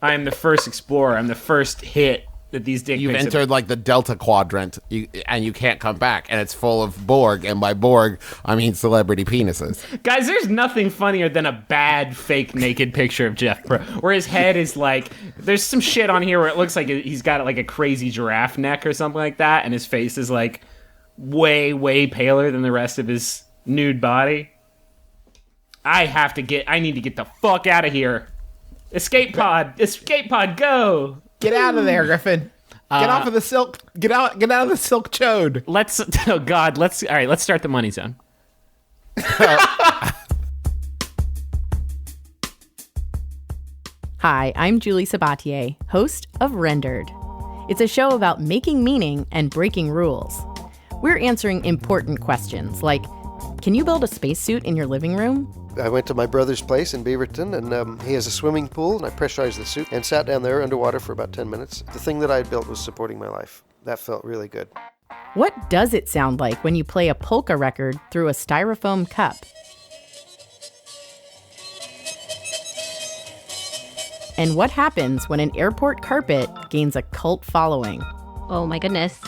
I am the first explorer. I'm the first hit that these dick You've pics entered like the Delta Quadrant, and you can't come back, and it's full of Borg, and by Borg, I mean celebrity penises. Guys, there's nothing funnier than a bad fake naked picture of Jeff Probst, where his head is like, there's some shit on here where it looks like he's got like a crazy giraffe neck or something like that, and his face is like way, way paler than the rest of his nude body. I need to get the fuck out of here. Escape pod, go! Get out of there, Griffin. Get off of the silk. Get out of the silk chode. Let's start the money zone. Hi, I'm Julie Sabatier, host of Rendered. It's a show about making meaning and breaking rules. We're answering important questions like, can you build a spacesuit in your living room? I went to my brother's place in Beaverton, and he has a swimming pool, and I pressurized the suit and sat down there underwater for about 10 minutes. The thing that I had built was supporting my life. That felt really good. What does it sound like when you play a polka record through a styrofoam cup? And what happens when an airport carpet gains a cult following? Oh my goodness,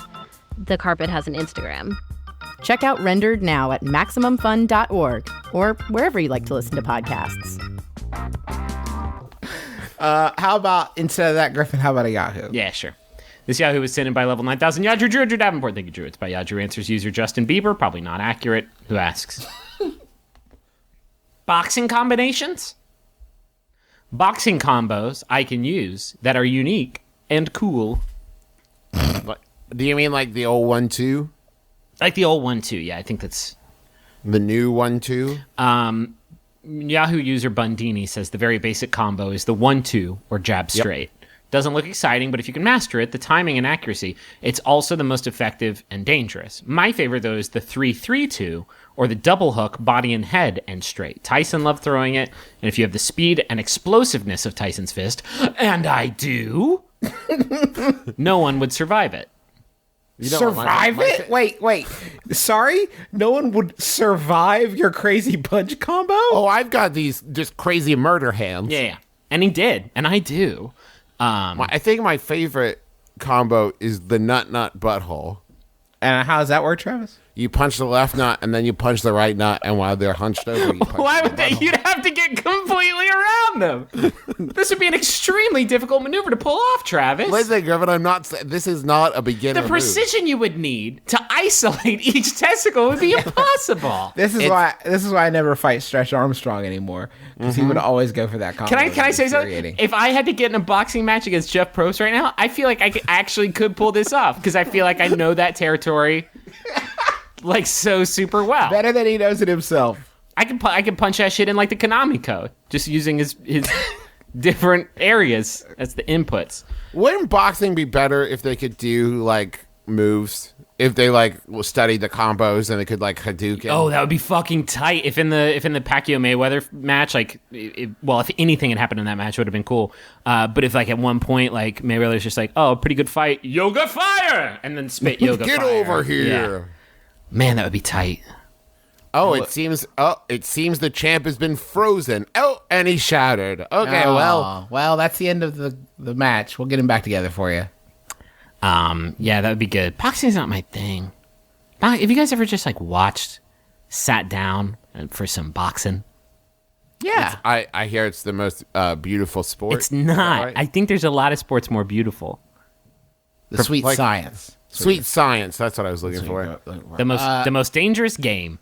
the carpet has an Instagram. Check out Rendered now at MaximumFun.org or wherever you like to listen to podcasts. How about, instead of that, Griffin, how about a Yahoo? Yeah, sure. This Yahoo was sent in by level 9000 Yadru Drew Davenport. Thank you, Drew. It's by Yadru Answers user Justin Bieber. Probably not accurate. Who asks? Boxing combinations? Boxing combos I can use that are unique and cool. Do you mean like the old 1-2? Like the old 1-2, yeah, I think that's... The new 1-2? Yahoo user Bundini says the very basic combo is the 1-2 or jab straight. Doesn't look exciting, but if you can master it, the timing and accuracy, it's also the most effective and dangerous. My favorite, though, is the 3-3-2 or the double hook body and head and straight. Tyson loved throwing it, and if you have the speed and explosiveness of Tyson's fist, and I do, no one would survive it. You know what Survive it? Wait. Sorry? No one would survive your crazy punch combo? Oh, I've got these just crazy murder hands. Yeah. And he did. And I do. I think my favorite combo is the nut butthole. And how does that work, Travis? You punch the left nut and then you punch the right nut, and while they're hunched over, you punch Why the would they? butthole. You'd have to get completely around them. This would be an extremely difficult maneuver to pull off, Travis. Listen, Griffin, I'm not. This is not a beginner. The move. precision you would need to isolate each testicle would be impossible. This is why I never fight Stretch Armstrong anymore, because he would always go for that combo. Can I say something? If I had to get in a boxing match against Jeff Probst right now, I feel like I actually could pull this off, because I feel like I know that territory like so super well. Better than he knows it himself. I can punch that shit in like the Konami code, just using his different areas as the inputs. Wouldn't boxing be better if they could do like moves? If they like studied the combos and they could like Hadouken? Oh, that would be fucking tight. If in the Pacquiao Mayweather match, like, if anything had happened in that match, it would have been cool. But if like at one point, like Mayweather's just like, oh, pretty good fight, yoga fire, and then spit yoga Get fire. over here. Yeah. Man, that would be tight. Oh, it seems the champ has been frozen. Oh, and he shattered. Okay, well, that's the end of the match. We'll get him back together for you. Yeah, that would be good. Boxing's not my thing. Have you guys ever just like sat down for some boxing? Yeah. I hear it's the most beautiful sport. It's not. Right? I think there's a lot of sports more beautiful. The sweet like- science. Sweet science. That's what I was looking for. The most dangerous game.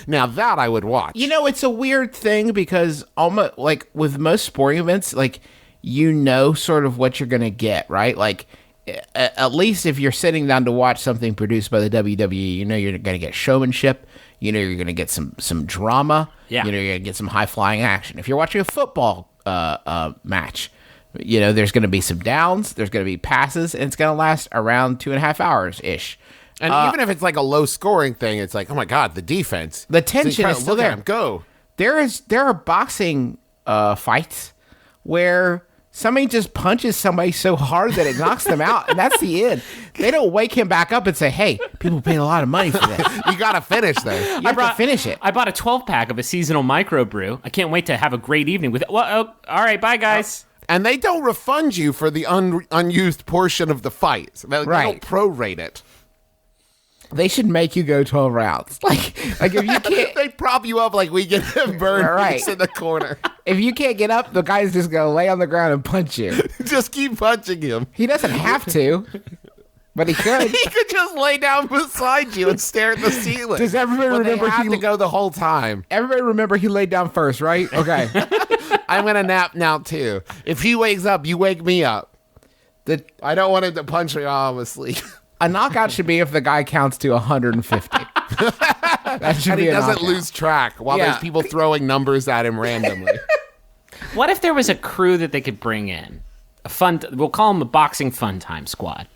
Now that I would watch. You know, it's a weird thing because almost like with most sporting events, like you know sort of what you're going to get, right? Like at least if you're sitting down to watch something produced by the WWE, you know you're going to get showmanship. You know you're going to get some drama. Yeah. You know you're going to get some high flying action. If you're watching a football match, you know there's going to be some downs, there's going to be passes, and it's going to last around 2.5 hours ish. And even if it's like a low scoring thing, it's like, oh my God, the defense. The tension is still look there. At him, go. There are boxing fights where somebody just punches somebody so hard that it knocks them out, and that's the end. They don't wake him back up and say, hey, people paid a lot of money for this. You got to finish though. You have to finish it. I bought a 12-pack of a seasonal microbrew. I can't wait to have a great evening with it. Well, all right, bye, guys. And they don't refund you for the unused portion of the fight. They don't prorate it. They should make you go 12 rounds. Like if you can't, They prop you up like we get them burned Right. in the corner. if you can't get up, the guy's just gonna lay on the ground and punch you. Just keep punching him. He doesn't have to, but he could. He could just lay down beside you and stare at the ceiling. Does everybody But remember they have he- to go the whole time? Everybody remember he laid down first, right? Okay. I'm gonna nap now too. If he wakes up, you wake me up. I don't want him to punch me while I'm asleep. A knockout should be if the guy counts to 150. That should And be he a doesn't knockout. lose track while Yeah. there's people throwing numbers at him randomly. What if there was a crew that they could bring in? We'll call them a boxing Funtime squad.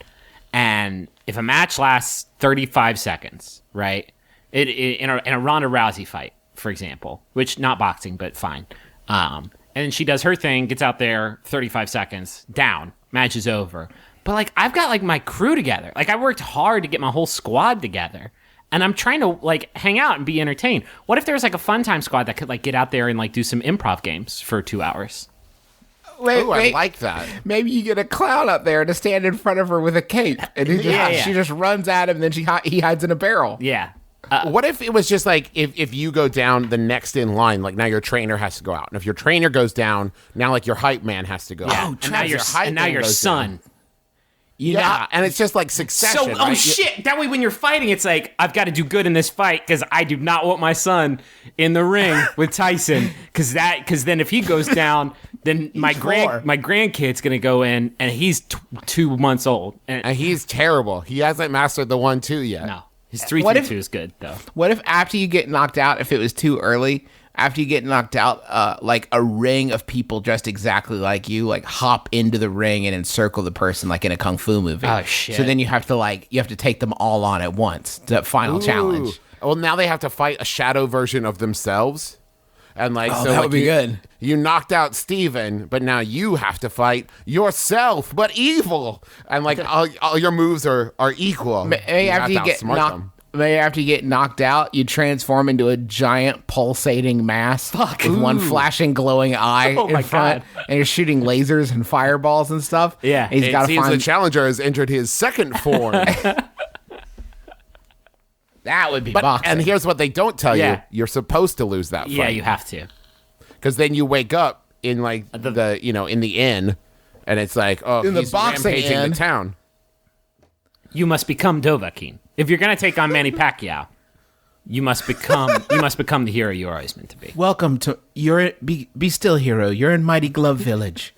And if a match lasts 35 seconds, right? In a Ronda Rousey fight, for example, which not boxing, but fine. And she does her thing, gets out there, 35 seconds, down, match is over. But like I've got like my crew together. Like I worked hard to get my whole squad together. And I'm trying to like hang out and be entertained. What if there was like a Funtime squad that could like get out there and like do some improv games for 2 hours? Wait, Ooh, I like that. Maybe you get a clown up there to stand in front of her with a cape, and she just runs at him, and then he hides in a barrel. Yeah. What if it was just like if you go down, the next in line, like now your trainer has to go out, and if your trainer goes down, now like your hype man has to go out. And now your goes son. down. Yeah, and it's just like Succession. So, right? shit. That way, when you're fighting, it's like, I've got to do good in this fight because I do not want my son in the ring with Tyson. Because then if he goes down, then my grandkid's going to go in and he's 2 months old. And he's terrible. He hasn't mastered the 1-2 yet. No. His 3-3-2 is good, though. What if after you get knocked out, if it was too early, after you get knocked out, like a ring of people dressed exactly like you, like hop into the ring and encircle the person like in a kung fu movie. Oh, shit. So then you have to take them all on at once. The final challenge. Well, now they have to fight a shadow version of themselves. And like, Oh, so that like would be good. You knocked out Steven, but now you have to fight yourself, but evil. And like all your moves are equal. Maybe after you get outsmart them. maybe after you get knocked out, you transform into a giant pulsating mass with one flashing glowing eye Oh my in front, God. and you're shooting lasers and fireballs and stuff. Yeah. and he's It got to seems find the challenger has entered his second form. that would be But boxing. and here's what they don't tell you: Yeah. you're supposed to lose that fight. Yeah, you have to. Because then you wake up in like the in the inn, and it's like, oh, In the he's boxing rampaging inn. the town. You must become Dovahkiin. If you're gonna take on Manny Pacquiao, you must become the hero you're always meant to be. Welcome to be still, hero. You're in Mighty Glove Village.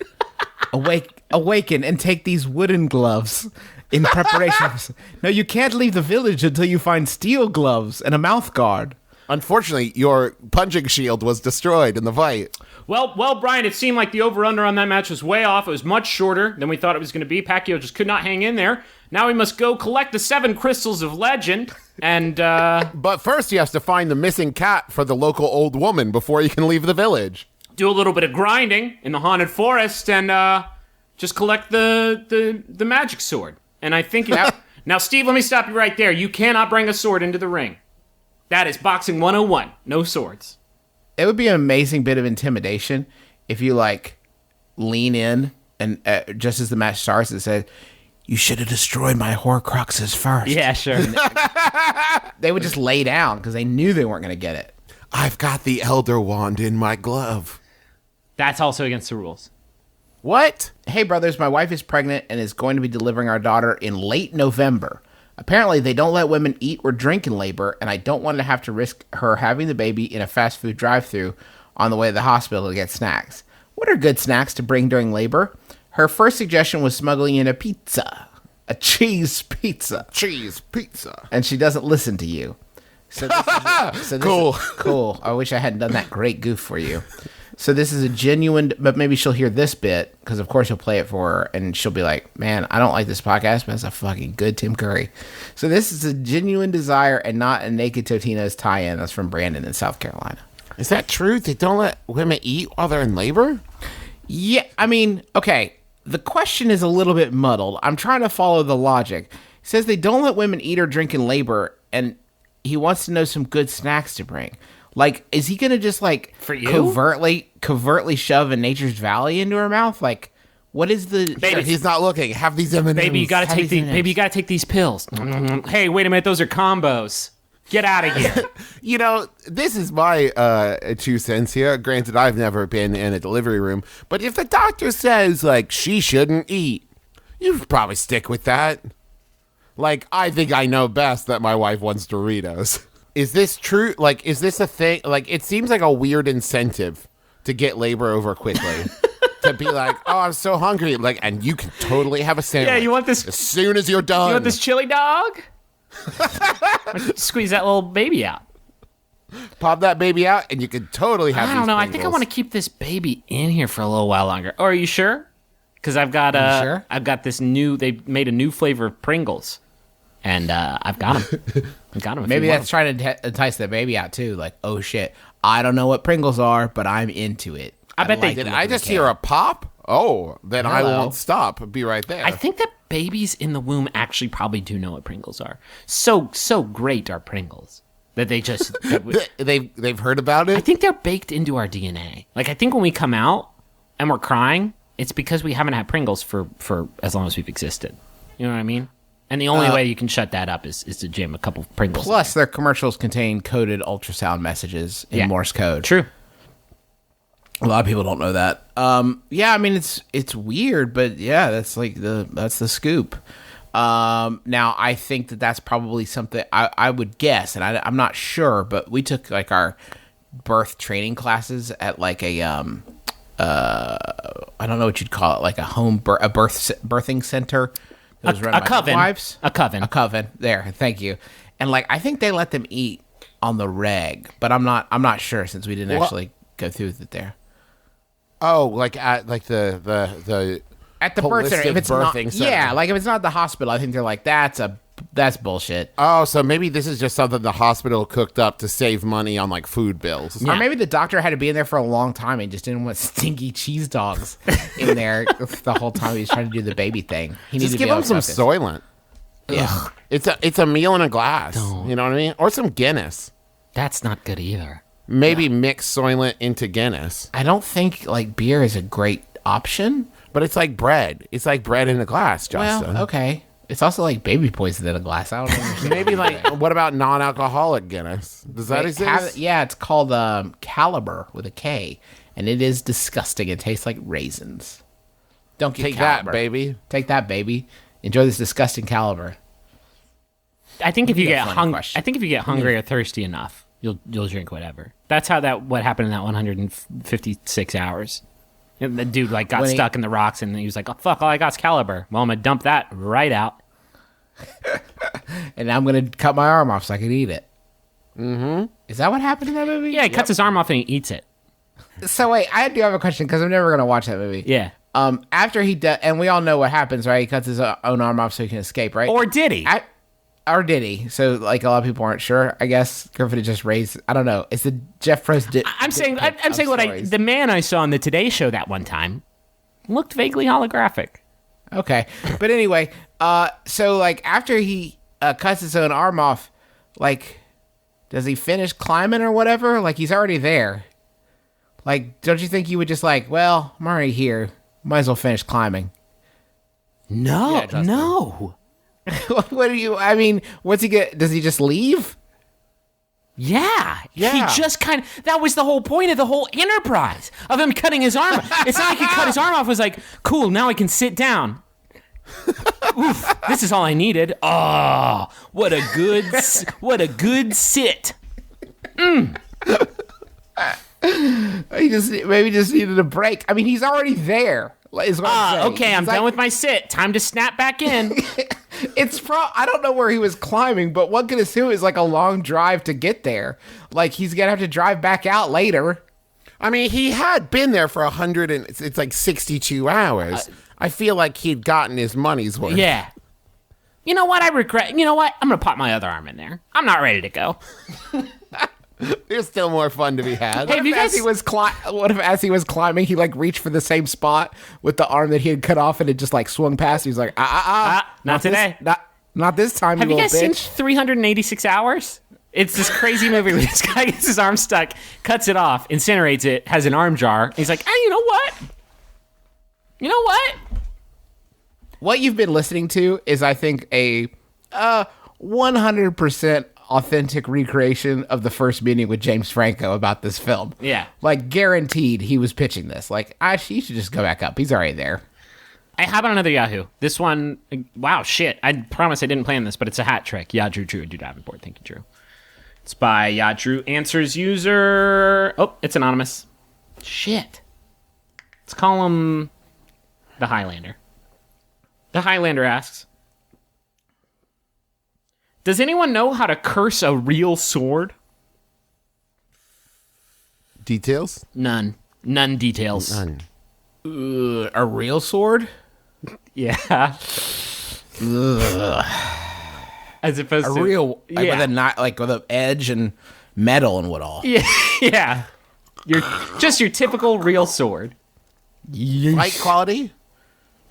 Awaken and take these wooden gloves in preparation. No, you can't leave the village until you find steel gloves and a mouth guard. Unfortunately, your punching shield was destroyed in the fight. Well, Brian, it seemed like the over-under on that match was way off. It was much shorter than we thought it was going to be. Pacquiao just could not hang in there. Now we must go collect the 7 crystals of legend, and But first, he has to find the missing cat for the local old woman before he can leave the village. do a little bit of grinding in the haunted forest, and just collect the magic sword. And I think now, Steve, let me stop you right there. You cannot bring a sword into the ring. That is boxing 101. No swords. It would be an amazing bit of intimidation if you like lean in and just as the match starts, it said, "You should have destroyed my Horcruxes first." Yeah, sure. They would just lay down because they knew they weren't going to get it. I've got the Elder Wand in my glove. That's also against the rules. What? Hey, brothers, my wife is pregnant and is going to be delivering our daughter in late November. Apparently, they don't let women eat or drink in labor, and I don't want to have to risk her having the baby in a fast food drive-thru on the way to the hospital to get snacks. What are good snacks to bring during labor? Her first suggestion was smuggling in a pizza, a cheese pizza, Cheese pizza. and she doesn't listen to you. So this is Cool. cool. I wish I hadn't done that great goof for you. So this is a genuine, but maybe she'll hear this bit, because of course you'll play it for her, and she'll be like, man, I don't like this podcast, but it's a fucking good Tim Curry. So this is a genuine desire and not a Naked Totino's tie-in. That's from Brandon in South Carolina. Is that true? They don't let women eat while they're in labor? Yeah, I mean, okay, the question is a little bit muddled. I'm trying to follow the logic. It says they don't let women eat or drink in labor, and he wants to know some good snacks to bring. Like, is he gonna just like For you? covertly shove a Nature's Valley into her mouth? Like, what is the? Baby, He's not looking. Have these M&Ms. Baby, you gotta Have take these these. Baby, you gotta take these pills. Hey, wait a minute, those are combos. Get out of here. You know, this is my 2 cents here. Granted, I've never been in a delivery room, but if the doctor says, like, she shouldn't eat, you probably stick with that. Like, I think I know best that my wife wants Doritos. Is this true? Like, is this a thing? Like, it seems like a weird incentive to get labor over quickly. To be like, oh, I'm so hungry. Like, and you can totally have a sandwich. Yeah, you want this? As soon as you're done. You want this chili dog? Squeeze that little baby out. Pop that baby out, and you can totally have I don't these know. I think I Pringles. want to keep this baby in here for a little while longer. Or are you sure? Because I've got sure? I've got this new. They made a new flavor of Pringles, and I've got them. I've got them. Maybe that's trying to entice the baby out too. Like, oh shit, I don't know what Pringles are, but I'm into it. I bet they like Did it I in just the hear can. a pop? Oh, then I Hello. won't stop. Be right there. I think that babies in the womb actually probably do know what Pringles are. So great are Pringles that they just. they've heard about I it. think they're baked into our DNA. Like, I think when we come out and we're crying, it's because we haven't had Pringles for as long as we've existed. You know what I mean? And the only way you can shut that up is to jam a couple of Pringles. Plus, their commercials contain coded ultrasound messages in Yeah. Morse code. True. A lot of people don't know that. Yeah, I mean it's weird, but yeah, that's the scoop. Now I think that's probably something I would guess, and I'm not sure, but we took like our birth training classes at like a I don't know what you'd call it, like a birthing center. That was run A by coven. midwives. A coven. A coven. There, thank you. And like I think they let them eat on the reg, but I'm not sure since we didn't actually go through with it there. Oh, like at like the At the birth center, if holistic it's not, birthing center. yeah, like if it's not the hospital, I think they're like, that's a That's bullshit. Oh, so maybe this is just something the hospital cooked up to save money on like food bills. Or maybe the doctor had to be in there for a long time and just didn't want stinky cheese dogs in there the whole time he was trying to do the baby thing. He needs Just to give be able him to some focus. Soylent. Yeah. It's a meal in a glass. You know what I mean? Or some Guinness. That's not good either. Maybe mix Soylent into Guinness. I don't think like beer is a great option. But it's like bread. It's like bread in a glass, Justin. Well, okay. It's also like baby poison in a glass. I don't understand. Maybe like, what about non-alcoholic Guinness? Does that exist? Yeah, it's called Caliber with a K, and it is disgusting. It tastes like raisins. Don't get Take Caliber. that, baby. Take that, baby. Enjoy this disgusting Caliber. I think if you get funny hungry, question. I think if you get hungry or thirsty enough, you'll drink whatever. That's how what happened in that 156 hours. And the dude like got When he- stuck in the rocks, and he was like, "Oh fuck! All I got's Caliber." Well, I'm gonna dump that right out. And I'm going to cut my arm off so I can eat it. Mm-hmm. Is that what happened in that movie? Yeah, he cuts his arm off and he eats it. So wait, I do have a question because I'm never going to watch that movie. Yeah. After he does, and we all know what happens, right? He cuts his own arm off so he can escape, right? Or did he? Or did he? So, like, a lot of people aren't sure. I guess Griffin had just raised. I don't know. It's the Jeff Probst. I'm saying the man I saw on the Today Show that one time looked vaguely holographic. Okay, but anyway, so like after he cuts his own arm off, like, does he finish climbing or whatever? Like, he's already there. Like, don't you think you would just like, well, I'm already here. Might as well finish climbing. No, Justin. no. What do you? I mean, what's he get? Does he just leave? Yeah. Yeah. He just that was the whole point of the whole enterprise of him cutting his arm. It's not like he cut his arm off, was like, cool, now I can sit down. Oof, this is all I needed. Oh, what a good sit. He maybe just needed a break. I mean, he's already there. Is what I'm saying. Okay, I'm He's done like- with my sit. Time to snap back in. I don't know where he was climbing, but one could assume it's like a long drive to get there. Like he's gonna have to drive back out later. I mean, he had been there for 100 and it's like 62 hours. I feel like he'd gotten his money's worth. Yeah. You know what? I regret. You know what? I'm gonna pop my other arm in there. I'm not ready to go. There's still more fun to be had. Hey, have you As guys? what if as he was climbing, he like reached for the same spot with the arm that he had cut off, and it just like swung past? He's like, Not today. Not this time. Have you guys little seen bitch. 386 Hours? It's this crazy movie where this guy gets his arm stuck, cuts it off, incinerates it, has an arm jar. He's like, hey, you know what? You know what? What you've been listening to is, I think, a 100% authentic recreation of the first meeting with James Franco about this film. Yeah. Like, guaranteed he was pitching this. Like, he should just go back up. He's already there. I have on another Yahoo. This one, wow, shit. I promise I didn't plan this, but it's a hat trick. Yeah, Drew, Drew Davenport. Thank you, Drew. It's by Drew Answers User. Oh, it's anonymous. Shit. Let's call him the Highlander. The Highlander asks, does anyone know how to curse a real sword? Details? None details. None. A real sword? Yeah. As opposed A to real, like, yeah. with a not like with an edge and metal and what all? Yeah. Your typical real sword. Light quality?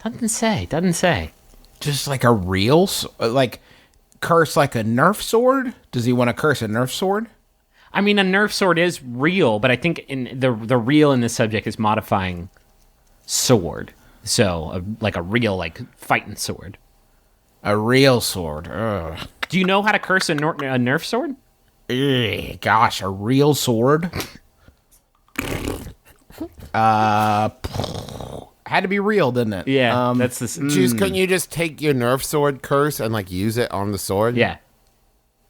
Doesn't say. Just like a real, like curse like a Nerf sword? Does he want to curse a Nerf sword? I mean, a Nerf sword is real, but I think in the real in this subject is modifying sword. So, like a real, like, fighting sword. A real sword. Ugh. Do you know how to curse a Nerf sword? Ugh, gosh, a real sword? Had to be real, didn't it? Yeah, that's the... Juice, couldn't you just take your Nerf sword curse and like use it on the sword? Yeah.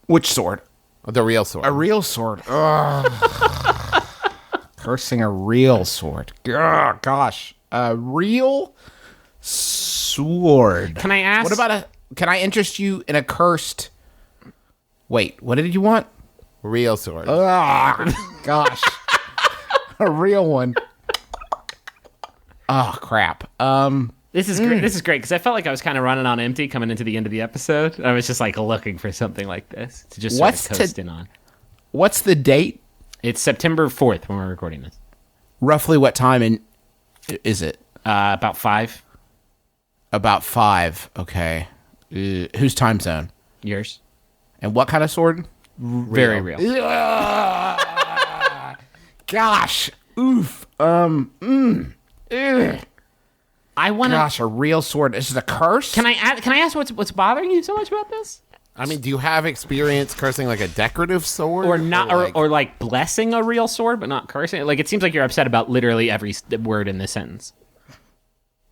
Which sword? The real sword. A real sword. Ugh. Cursing a real sword. Ugh, gosh. A real sword. Can I ask... What about can I interest you in a cursed... Wait, what did you want? Real sword. Ugh, gosh. A real one. Oh, crap. This is great. This is great because I felt like I was kind of running on empty coming into the end of the episode. I was just like looking for something like this to just sort of coast in on. What's the date? It's September 4th when we're recording this. Roughly what time is it? About 5. About 5. Okay. Whose time zone? Yours. And what kind of sword? Very real. Gosh. Oof. I want to. Gosh, a real sword. This is a curse? Can I ask what's bothering you so much about this? I mean, do you have experience cursing like a decorative sword? Or not, or like blessing a real sword, but not cursing it? Like, it seems like you're upset about literally every word in this sentence.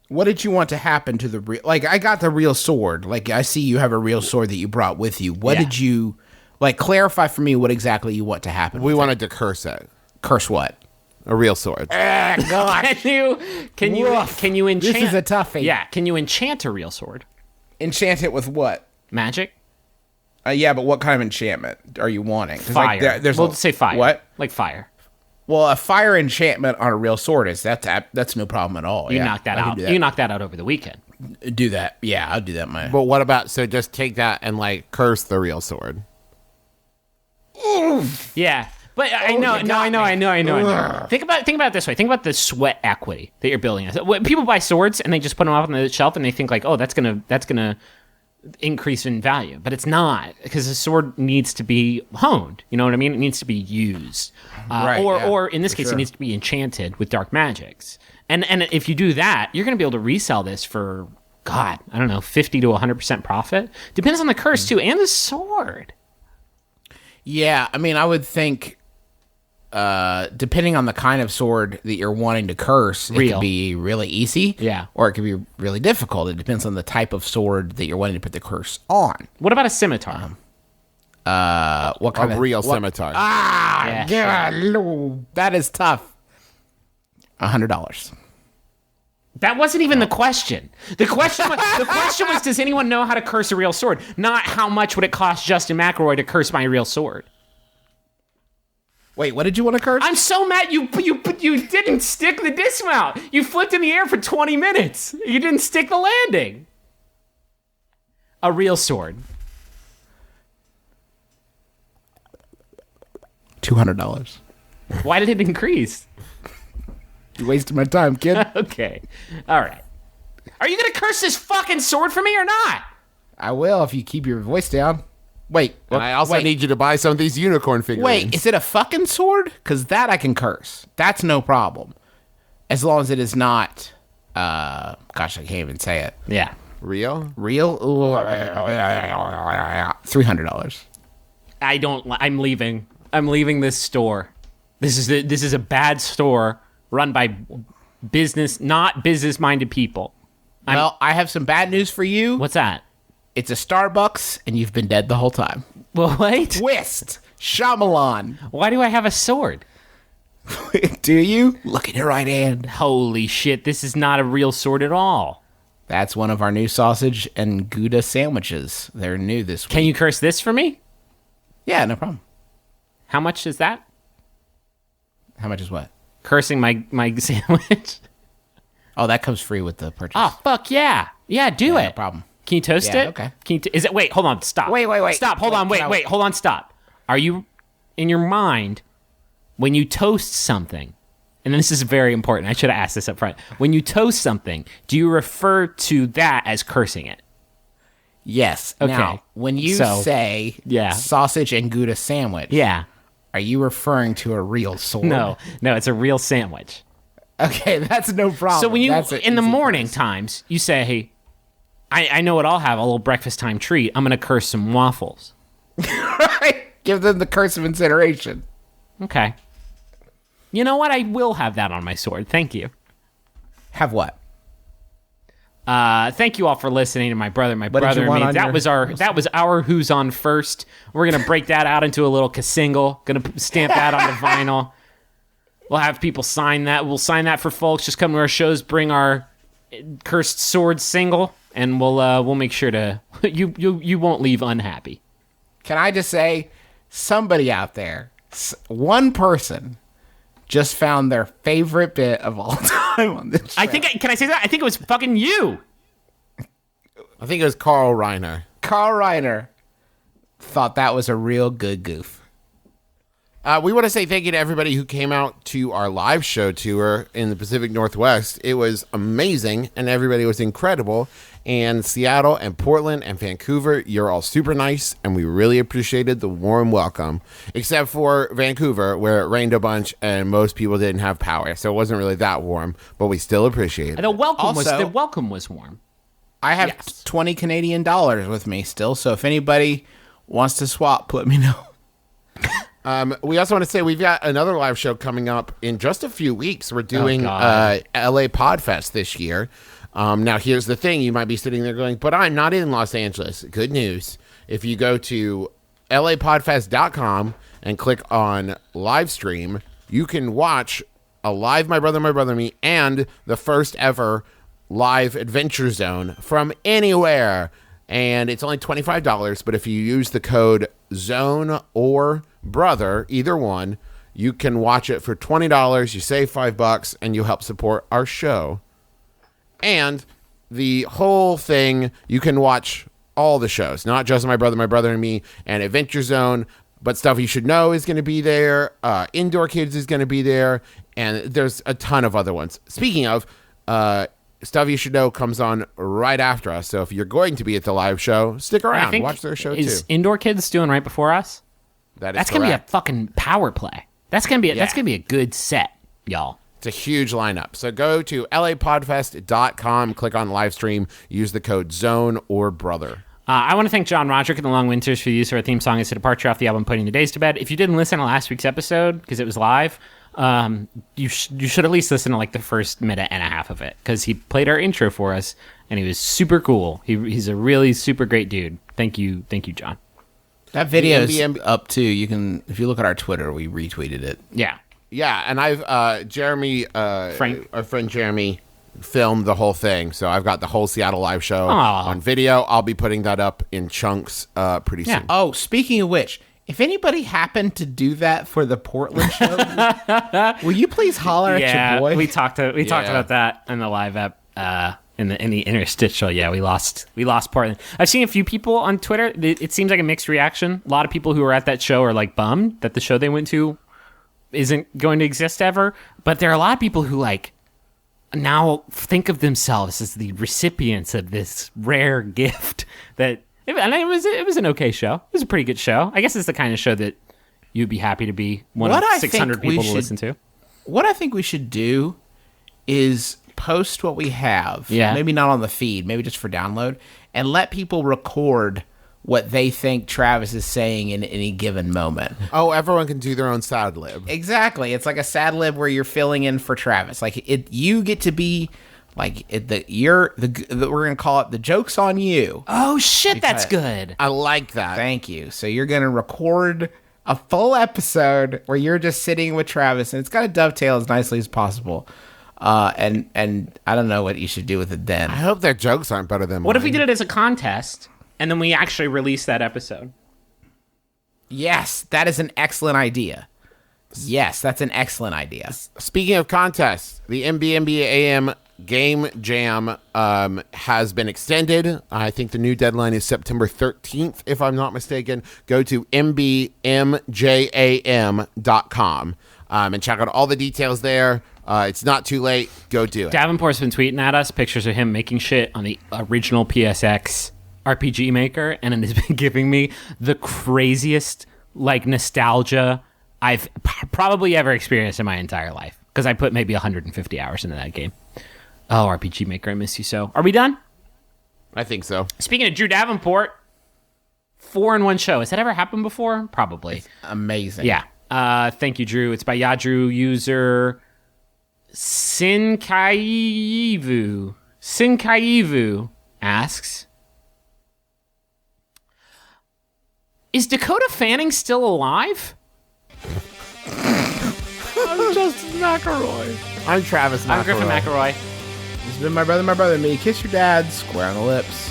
What did you want to happen to the real... Like, I got the real sword. Like, I see you have a real sword that you brought with you. What did you... Like, clarify for me what exactly you want to happen. We wanted to curse it. Curse what? A real sword. Gosh. Can you enchant... This is a toughie. Yeah, can you enchant a real sword? Enchant it with what? Magic? Yeah, but what kind of enchantment are you wanting? Fire. Like, We'll say fire. What? Like fire. Well, a fire enchantment on a real sword that's no problem at all. You knock that out. You knock that out over the weekend. Do that. Yeah, I'll do that. But what about, so just take that and like curse the real sword. Yeah. But I know. Think about it this way. Think about the sweat equity that you're building. When people buy swords and they just put them up on the shelf and they think like, oh, that's gonna increase in value, but it's not, because the sword needs to be honed. You know what I mean? It needs to be used, or in this case, it needs to be enchanted with dark magics. And if you do that, you're gonna be able to resell this for, God, I don't know, 50 to 100% profit. Depends on the curse too, and the sword. Yeah, I mean, I would think, depending on the kind of sword that you're wanting to curse, it could be really easy, or it could be really difficult. It depends on the type of sword that you're wanting to put the curse on. What about a scimitar? What kind of real scimitar? That is tough. $100. That wasn't even the question. The question was, does anyone know how to curse a real sword? Not how much would it cost Justin McElroy to curse my real sword. Wait, what did you want to curse? I'm so mad you didn't stick the dismount. You flipped in the air for 20 minutes. You didn't stick the landing. A real sword. $200. Why did it increase? You wasted my time, kid. Okay. All right. Are you going to curse this fucking sword for me or not? I will if you keep your voice down. Wait. And I also need you to buy some of these unicorn figurines. Wait, is it a fucking sword? Because that I can curse. That's no problem. As long as it is not... gosh, I can't even say it. Yeah. Real? Real? $300. I'm leaving. I'm leaving this store. This is a bad store run by not business-minded people. Well, I have some bad news for you. What's that? It's a Starbucks, and you've been dead the whole time. Well, wait. Twist. Shyamalan. Why do I have a sword? Do you? Look at your right hand. Holy shit, this is not a real sword at all. That's one of our new sausage and Gouda sandwiches. They're new this week. Can you curse this for me? Yeah, no problem. How much is that? How much is what? Cursing my sandwich. Oh, that comes free with the purchase. Oh, fuck yeah. Yeah, do it. No problem. Can you toast it? Okay. Is it? Wait, hold on. Stop. Wait. Stop. Hold on. Wait. Hold on. Stop. Are you, in your mind, when you toast something, and this is very important, I should have asked this up front. When you toast something, do you refer to that as cursing it? Yes. Okay. Now, when you say sausage and Gouda sandwich, are you referring to a real sword? No, it's a real sandwich. Okay, that's no problem. So when you, in the morning times, you say, hey, I know what I'll have, a little breakfast time treat. I'm going to curse some waffles. Right. Give them the curse of incineration. Okay. You know what? I will have that on my sword. Thank you. Have what? Thank you all for listening to my brother and me. That was our Who's On First. We're going to break that out into a little single. Going to stamp that on the vinyl. We'll have people sign that. We'll sign that for folks. Just come to our shows, bring our cursed sword single, and we'll make sure to you won't leave unhappy. Can I just say, somebody out there, one person, just found their favorite bit of all time on this show. Can I say that? I think it was fucking you. I think it was Carl Reiner. Carl Reiner thought that was a real good goof. We want to say thank you to everybody who came out to our live show tour in the Pacific Northwest. It was amazing, and everybody was incredible. And Seattle and Portland and Vancouver, you're all super nice, and we really appreciated the warm welcome. Except for Vancouver, where it rained a bunch, and most people didn't have power, so it wasn't really that warm, but we still appreciate it. The welcome Also- was warm. I have 20 Canadian dollars with me still, so if anybody wants to swap, let me know. We also want to say we've got another live show coming up in just a few weeks. We're doing LA Podfest this year. Now, here's the thing. You might be sitting there going, but I'm not in Los Angeles. Good news. If you go to lapodfest.com and click on live stream, you can watch a live My Brother, Me and the first ever live Adventure Zone from anywhere. And it's only $25, but if you use the code ZONE or BROTHER, either one, you can watch it for $20. You save $5, and you help support our show. And the whole thing, you can watch all the shows, not just My Brother and Me and Adventure Zone, but Stuff You Should Know is going to be there. Indoor Kids is going to be there. And there's a ton of other ones. Speaking of, Stuff You Should Know comes on right after us. So if you're going to be at the live show, stick around. Watch their show, is too. Indoor Kids doing right before us? That's going to be a correct. fucking power play. That's going to be a good set, y'all. It's a huge lineup. So go to lapodfest.com, click on live stream, use the code ZONE or BROTHER. I want to thank John Roderick and the Long Winters for the use of our theme song as a departure off the album Putting the Days to Bed. If you didn't listen to last week's episode, because it was live, you should at least listen to like the first minute and a half of it, because he played our intro for us, and he was super cool. He's a really super great dude. Thank you, John. That video is up too. You can, if you look at our Twitter, we retweeted it. Yeah. Yeah, and I've Jeremy, Frank, our friend Jeremy, filmed the whole thing. So I've got the whole Seattle live show on video. I'll be putting that up in chunks pretty soon. Oh, speaking of which, if anybody happened to do that for the Portland show, will you please holler at your boy? We talked about that in the live app. In the interstitial, we lost Portland. I've seen a few people on Twitter. It seems like a mixed reaction. A lot of people who were at that show are like bummed that the show they went to isn't going to exist ever. But there are a lot of people who like now think of themselves as the recipients of this rare gift. And it was an okay show. It was a pretty good show. I guess it's the kind of show that you'd be happy to be one of 600 people to listen to. What I think we should do is post what we have. Yeah. Maybe not on the feed, maybe just for download, and let people record what they think Travis is saying in any given moment. Oh, everyone can do their own sad lib. Exactly. It's like a sad lib where you're filling in for Travis. Like you get to be like we're gonna call it the joke's on you. Oh shit, that's good. I like that. Thank you. So you're gonna record a full episode where you're just sitting with Travis, and it's gotta dovetail as nicely as possible. And I don't know what you should do with it then. I hope their jokes aren't better than mine. What if we did it as a contest and then we actually release that episode? Yes, that is an excellent idea. Yes, that's an excellent idea. Speaking of contests, the MBMBaM Game Jam has been extended. I think the new deadline is September 13th, if I'm not mistaken. Go to MBMJAM.com and check out all the details there. It's not too late. Go do it. Davenport's been tweeting at us pictures of him making shit on the original PSX RPG Maker, and it has been giving me the craziest like nostalgia I've probably ever experienced in my entire life, because I put maybe 150 hours into that game. Oh, RPG Maker, I miss you so. Are we done? I think so. Speaking of Drew Davenport, 4-in-1 show. Has that ever happened before? Probably. It's amazing. Yeah. Thank you, Drew. It's by Yadru user Sinkaivu. Sinkaivu asks, is Dakota Fanning still alive? I'm Justin McElroy. I'm Travis McElroy. I'm Griffin McElroy. This has been my brother, me. Kiss your dad, square on the lips.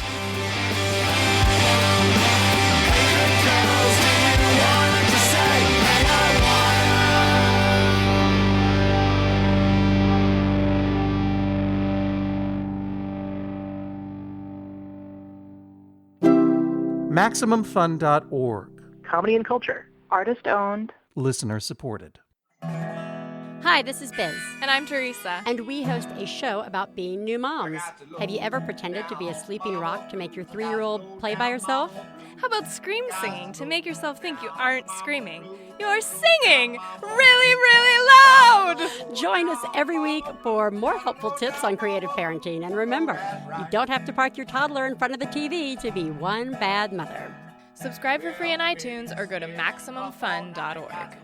MaximumFun.org. Comedy and culture. Artist owned. Listener supported. Hi, this is Biz. And I'm Teresa. And we host a show about being new moms. Have you ever pretended to be a sleeping rock to make your 3-year-old play by herself? How about scream singing to make yourself think you aren't screaming? You're singing really, really loud! Join us every week for more helpful tips on creative parenting. And remember, you don't have to park your toddler in front of the TV to be one bad mother. Subscribe for free on iTunes or go to MaximumFun.org.